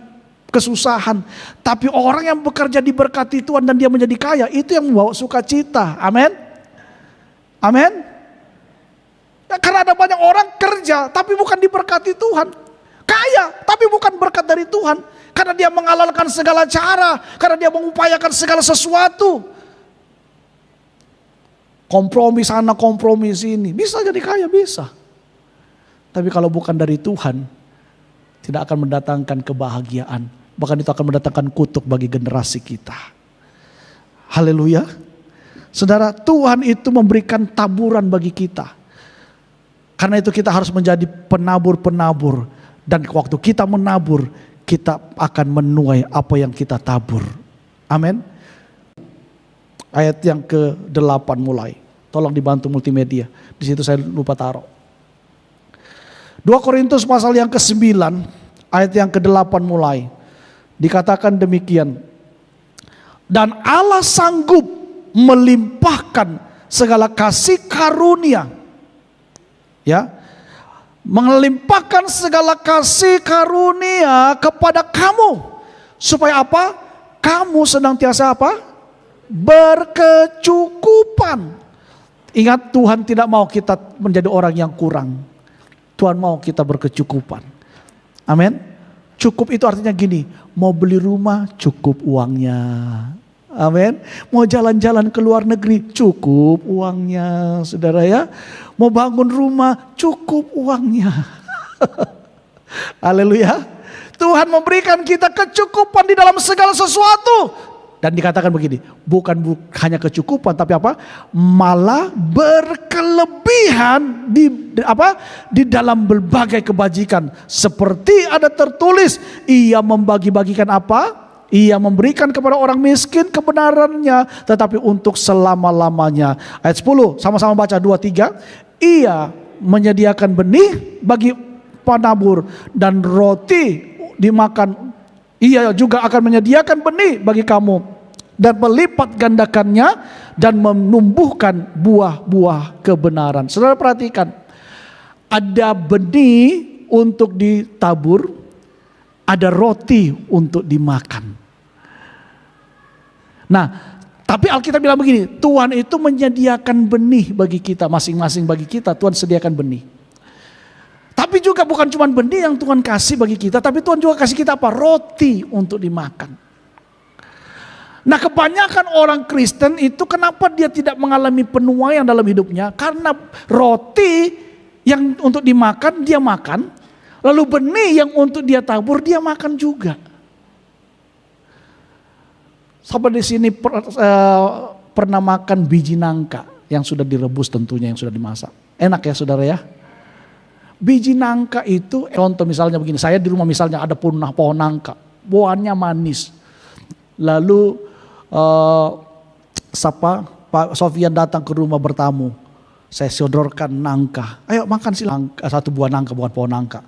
kesusahan. Tapi orang yang bekerja diberkati Tuhan dan dia menjadi kaya, itu yang membawa sukacita. Amin. Amin. Ya, karena ada banyak orang kerja tapi bukan diberkati Tuhan. Kaya tapi bukan berkat dari Tuhan. Karena dia menghalalkan segala cara. Karena dia mengupayakan segala sesuatu. Kompromi sana, kompromi sini. Bisa jadi kaya, bisa. Tapi kalau bukan dari Tuhan, tidak akan mendatangkan kebahagiaan. Bahkan itu akan mendatangkan kutuk bagi generasi kita. Haleluya. Saudara, Tuhan itu memberikan taburan bagi kita. Karena itu kita harus menjadi penabur-penabur. Dan waktu kita menabur, kita akan menuai apa yang kita tabur. Amin. Ayat yang ke-8 mulai. Tolong dibantu multimedia. Di situ saya lupa taruh. 2 Korintus pasal yang ke-9 ayat yang ke-8 mulai. Dikatakan demikian. Dan Allah sanggup melimpahkan segala kasih karunia. Ya. Melimpahkan segala kasih karunia kepada kamu. Supaya apa? Kamu senantiasa apa? Berkecukupan. Ingat, Tuhan tidak mau kita menjadi orang yang kurang. Tuhan mau kita berkecukupan. Amin. Cukup itu artinya gini, mau beli rumah cukup uangnya. Amin. Mau jalan-jalan ke luar negeri cukup uangnya, saudara ya. Mau bangun rumah cukup uangnya. Haleluya. Tuhan memberikan kita kecukupan di dalam segala sesuatu. Dan dikatakan begini, bukan hanya kecukupan, tapi apa? Malah berkelebihan di dalam berbagai kebajikan. Seperti ada tertulis, ia membagi-bagikan apa? Ia memberikan kepada orang miskin kebenarannya, tetapi untuk selama-lamanya. Ayat 10, sama-sama baca 2-3. Ia menyediakan benih bagi penabur dan roti dimakan. Ia juga akan menyediakan benih bagi kamu dan melipat gandakannya dan menumbuhkan buah-buah kebenaran. Saudara perhatikan, ada benih untuk ditabur, ada roti untuk dimakan. Nah, tapi Alkitab bilang begini, Tuhan itu menyediakan benih bagi kita, masing-masing bagi kita Tuhan sediakan benih. Tapi juga bukan cuma benih yang Tuhan kasih bagi kita, tapi Tuhan juga kasih kita apa? Roti untuk dimakan. Nah, kebanyakan orang Kristen itu kenapa dia tidak mengalami penuaian dalam hidupnya? Karena roti yang untuk dimakan dia makan, lalu benih yang untuk dia tabur dia makan juga. Sahabat di sini pernah makan biji nangka yang sudah direbus tentunya, yang sudah dimasak. Enak ya saudara ya? Biji nangka itu, contoh misalnya begini, saya di rumah misalnya ada pohon nangka, buahnya manis. Lalu Pak Sofian datang ke rumah bertamu, saya sodorkan nangka, ayo makan sih satu buah nangka, bukan pohon nangka.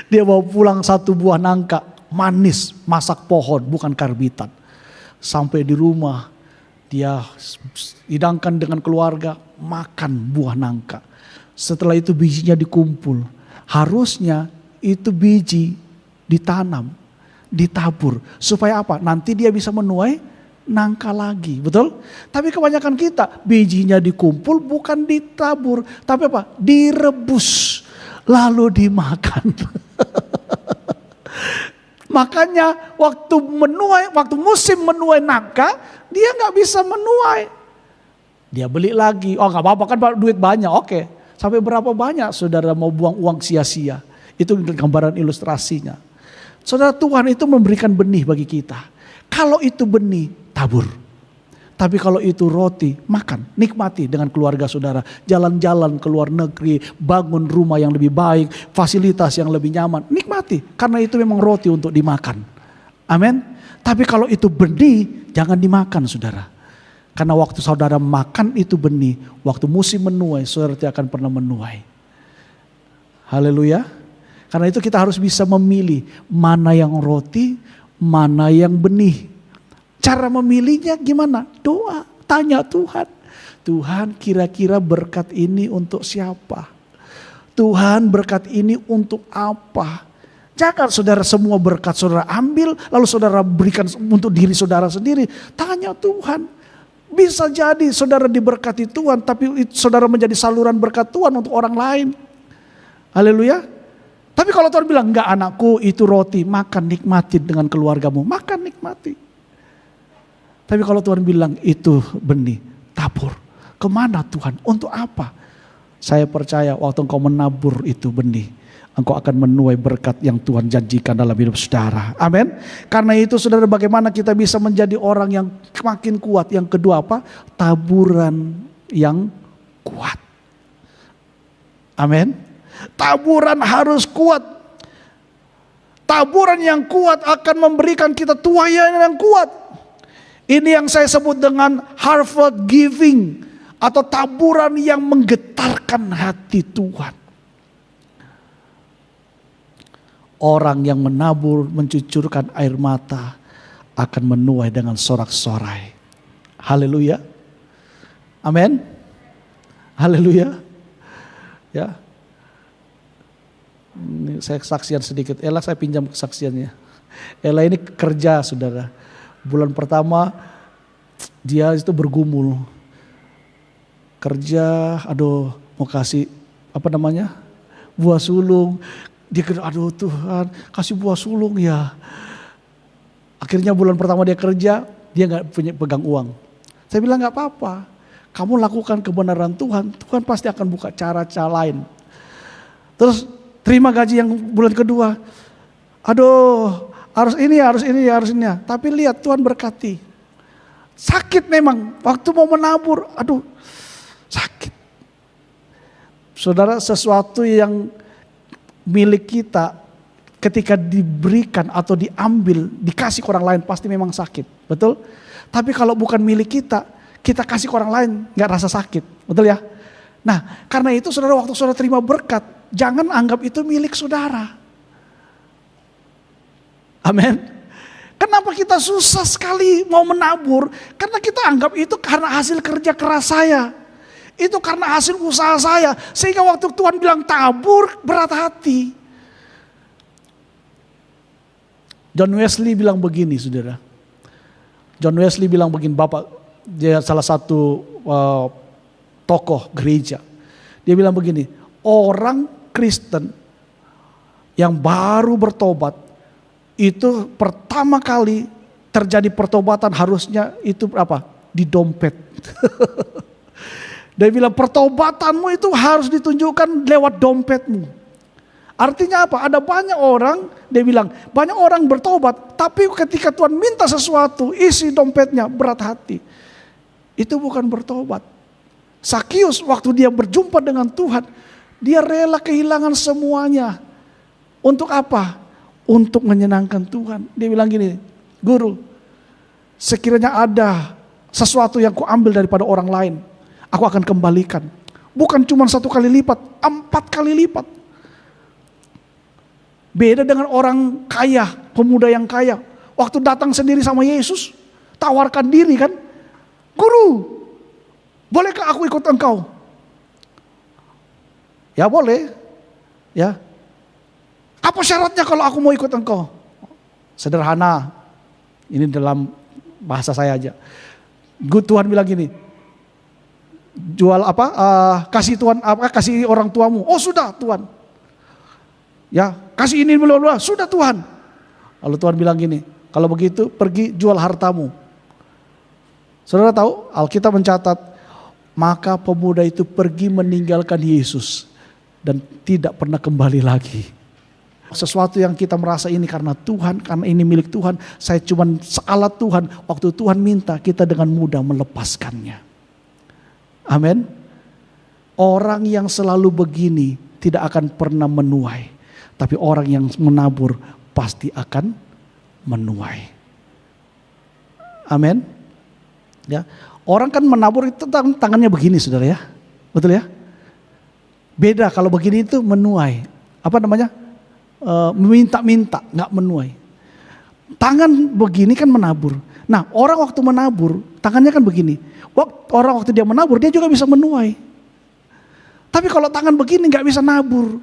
Dia bawa pulang satu buah nangka, manis, masak pohon, bukan karbitan. Sampai di rumah, dia hidangkan dengan keluarga, makan buah nangka. Setelah itu bijinya dikumpul. Harusnya itu biji ditanam, ditabur. Supaya apa? Nanti dia bisa menuai nangka lagi. Betul? Tapi kebanyakan kita bijinya dikumpul bukan ditabur. Tapi apa? Direbus. Lalu dimakan. Makanya waktu musim menuai nangka, dia gak bisa menuai. Dia beli lagi. Oh gak apa-apa kan duit banyak. Oke. Sampai berapa banyak saudara mau buang uang sia-sia. Itu gambaran ilustrasinya. Saudara, Tuhan itu memberikan benih bagi kita. Kalau itu benih, tabur. Tapi kalau itu roti, makan. Nikmati dengan keluarga saudara. Jalan-jalan ke luar negeri. Bangun rumah yang lebih baik. Fasilitas yang lebih nyaman. Nikmati. Karena itu memang roti untuk dimakan. Amin. Tapi kalau itu benih, jangan dimakan saudara. Karena waktu saudara makan itu benih, waktu musim menuai, saudara tidak akan pernah menuai. Haleluya. Karena itu kita harus bisa memilih mana yang roti, mana yang benih. Cara memilihnya gimana? Doa, tanya Tuhan. Tuhan, kira-kira berkat ini untuk siapa? Tuhan, berkat ini untuk apa? Jangan saudara semua berkat saudara ambil, lalu saudara berikan untuk diri saudara sendiri. Tanya Tuhan. Bisa jadi saudara diberkati Tuhan, tapi saudara menjadi saluran berkat Tuhan untuk orang lain. Haleluya. Tapi kalau Tuhan bilang, enggak anakku itu roti, makan nikmati dengan keluargamu. Makan nikmati. Tapi kalau Tuhan bilang itu benih, tabur. Kemana Tuhan? Untuk apa? Saya percaya waktu engkau menabur itu benih, engkau akan menuai berkat yang Tuhan janjikan dalam hidup saudara. Amin. Karena itu saudara, bagaimana kita bisa menjadi orang yang makin kuat? Yang kedua apa? Taburan yang kuat. Amin. Taburan harus kuat. Taburan yang kuat akan memberikan kita tuaian yang kuat. Ini yang saya sebut dengan harvest giving, atau taburan yang menggetarkan hati Tuhan. Orang yang menabur, mencucurkan air mata akan menuai dengan sorak-sorai. Haleluya. Amin. Haleluya. Ya. Ini saya kesaksian sedikit. Ella, saya pinjam kesaksiannya. Ella ini kerja, saudara. Bulan pertama dia itu bergumul. Kerja, mau kasih buah sulung. Dia kira, aduh Tuhan, kasih buah sulung ya. Akhirnya bulan pertama dia kerja, dia gak punya pegang uang. Saya bilang gak apa-apa, kamu lakukan kebenaran Tuhan, Tuhan pasti akan buka cara-cara lain. Terus terima gaji yang bulan kedua, aduh harus ini. Tapi lihat Tuhan berkati. Sakit memang, waktu mau menabur, aduh sakit. Saudara, sesuatu yang milik kita ketika diberikan atau diambil, dikasih ke orang lain pasti memang sakit, betul? Tapi kalau bukan milik kita, kita kasih ke orang lain gak rasa sakit, betul ya? Nah, karena itu saudara, waktu saudara terima berkat, jangan anggap itu milik saudara. Amin. Kenapa kita susah sekali mau menabur? Karena kita anggap itu karena hasil kerja keras saya. Itu karena hasil usaha saya. Sehingga waktu Tuhan bilang tabur, berat hati. John Wesley bilang begini, saudara. John Wesley bilang begini, Bapak, dia salah satu tokoh gereja. Dia bilang begini, orang Kristen yang baru bertobat, itu pertama kali terjadi pertobatan harusnya itu apa? Di dompet. Dia bilang pertobatanmu itu harus ditunjukkan lewat dompetmu. Artinya apa? Ada banyak orang, dia bilang banyak orang bertobat, tapi ketika Tuhan minta sesuatu, isi dompetnya berat hati. Itu bukan bertobat. Sakius waktu dia berjumpa dengan Tuhan, dia rela kehilangan semuanya. Untuk apa? Untuk menyenangkan Tuhan. Dia bilang gini, Guru, sekiranya ada sesuatu yang kuambil daripada orang lain, aku akan kembalikan. Bukan cuma 1 kali lipat, 4 kali lipat. Beda dengan orang kaya, pemuda yang kaya. Waktu datang sendiri sama Yesus, tawarkan diri kan. Guru, bolehkah aku ikut engkau? Ya boleh. Ya. Apa syaratnya kalau aku mau ikut engkau? Sederhana. Ini dalam bahasa saya aja. Tuhan bilang gini, jual apa? Kasih Tuhan apa? Kasih orang tuamu. Oh sudah Tuhan. Ya, kasih ini dulu. Sudah Tuhan. Lalu Tuhan bilang gini, kalau begitu pergi jual hartamu. Saudara tahu, Alkitab mencatat, maka pemuda itu pergi meninggalkan Yesus dan tidak pernah kembali lagi. Sesuatu yang kita merasa ini karena Tuhan, karena ini milik Tuhan, saya cuma sealat Tuhan. Waktu Tuhan minta, kita dengan mudah melepaskannya. Amin. Orang yang selalu begini tidak akan pernah menuai. Tapi orang yang menabur pasti akan menuai. Amin. Ya, orang kan menabur itu tangannya begini, saudara ya, betul ya. Beda kalau begini itu menuai. Apa namanya? Meminta-minta, nggak menuai. Tangan begini kan menabur. Nah, orang waktu menabur, tangannya kan begini. Orang waktu dia menabur, dia juga bisa menuai. Tapi kalau tangan begini nggak bisa nabur,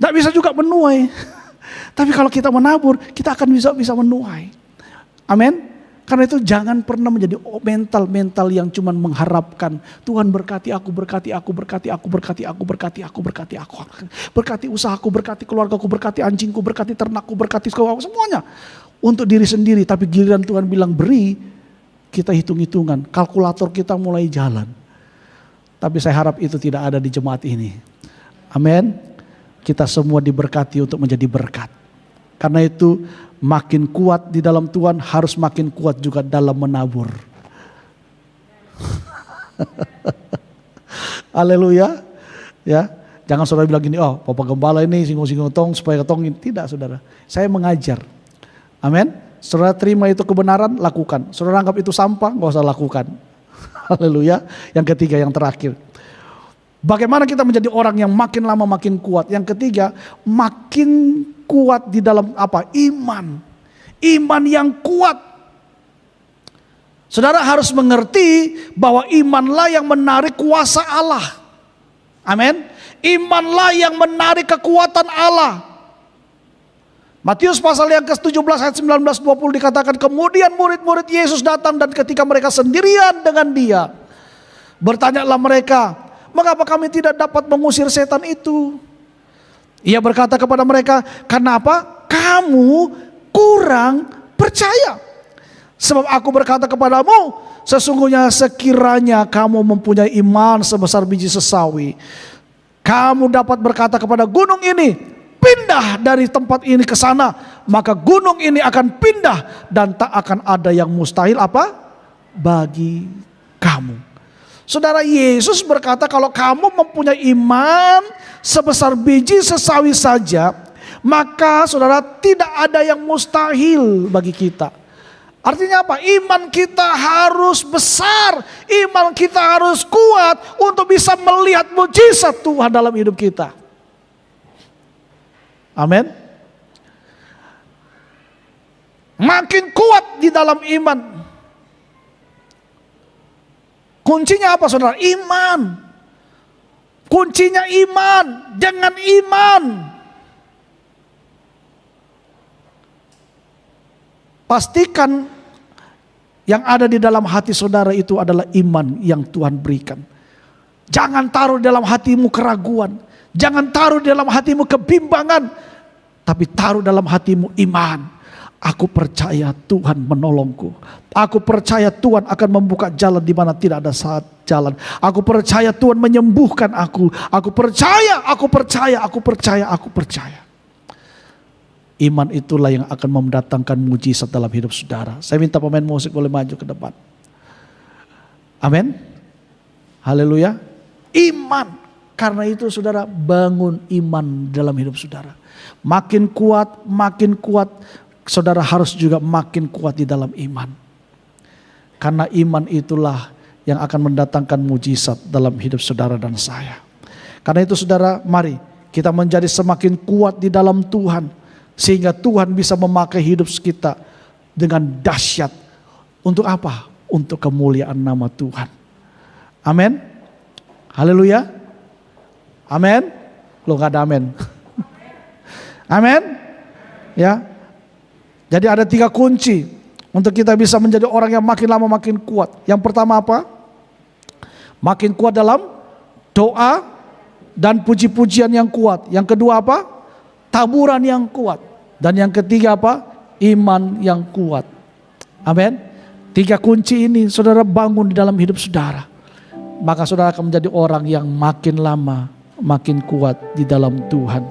nggak bisa juga menuai. Tapi kalau kita menabur, kita akan bisa menuai. Amin. Karena itu jangan pernah menjadi mental yang cuma mengharapkan Tuhan berkati aku, berkati aku, berkati aku, berkati aku, berkati aku, berkati aku, berkati usahaku, berkati keluargaku, berkati anjingku, berkati ternakku, berkati semuanya untuk diri sendiri. Tapi giliran Tuhan bilang beri, kita hitung-hitungan, kalkulator kita mulai jalan. Tapi saya harap itu tidak ada di jemaat ini. Amin. Kita semua diberkati untuk menjadi berkat. Karena itu makin kuat di dalam Tuhan harus makin kuat juga dalam menabur. Haleluya. Ya, jangan saudara bilang gini, oh Bapak Gembala ini singgung-singgung tong supaya ketong. Tidak saudara, saya mengajar. Amin. Saudara terima itu kebenaran, lakukan. Saudara anggap itu sampah, gak usah lakukan. Haleluya. Yang ketiga, yang terakhir, bagaimana kita menjadi orang yang makin lama makin kuat. Yang ketiga, makin kuat di dalam apa? Iman. Iman yang kuat. Saudara harus mengerti bahwa imanlah yang menarik kuasa Allah. Amin. Imanlah yang menarik kekuatan Allah. Matius pasal yang ke-17 ayat 19-20 dikatakan, kemudian murid-murid Yesus datang dan ketika mereka sendirian dengan dia, bertanyalah mereka, mengapa kami tidak dapat mengusir setan itu? Ia berkata kepada mereka, kenapa kamu kurang percaya? Sebab aku berkata kepadamu, sesungguhnya sekiranya kamu mempunyai iman sebesar biji sesawi, kamu dapat berkata kepada gunung ini, pindah dari tempat ini ke sana, maka gunung ini akan pindah dan tak akan ada yang mustahil apa? Bagi kamu. Saudara, Yesus berkata kalau kamu mempunyai iman sebesar biji sesawi saja, maka saudara tidak ada yang mustahil bagi kita. Artinya apa? Iman kita harus besar, iman kita harus kuat untuk bisa melihat mujizat Tuhan dalam hidup kita. Amin. Makin kuat di dalam iman. Kuncinya apa saudara? Iman. Kuncinya iman. Dengan iman. Pastikan yang ada di dalam hati saudara itu adalah iman yang Tuhan berikan. Jangan taruh dalam hatimu keraguan. Jangan taruh dalam hatimu kebimbangan, tapi taruh dalam hatimu iman. Aku percaya Tuhan menolongku. Aku percaya Tuhan akan membuka jalan di mana tidak ada saat jalan. Aku percaya Tuhan menyembuhkan aku. Aku percaya, aku percaya, aku percaya, aku percaya. Iman itulah yang akan mendatangkan mujizat dalam hidup saudara. Saya minta pemain musik boleh maju ke depan. Amin. Haleluya. Iman. Karena itu saudara, bangun iman dalam hidup saudara. Makin kuat, saudara harus juga makin kuat di dalam iman. Karena iman itulah yang akan mendatangkan mujizat dalam hidup saudara dan saya. Karena itu saudara, mari kita menjadi semakin kuat di dalam Tuhan. Sehingga Tuhan bisa memakai hidup kita dengan dahsyat. Untuk apa? Untuk kemuliaan nama Tuhan. Amin. Haleluya. Amin. Lo gak ada amin. Amin. Ya. Jadi ada 3 kunci untuk kita bisa menjadi orang yang makin lama makin kuat. Yang pertama apa? Makin kuat dalam doa dan puji-pujian yang kuat. Yang kedua apa? Taburan yang kuat. Dan yang ketiga apa? Iman yang kuat. Amin. 3 kunci ini saudara bangun di dalam hidup saudara. Maka saudara akan menjadi orang yang makin lama makin kuat di dalam Tuhan.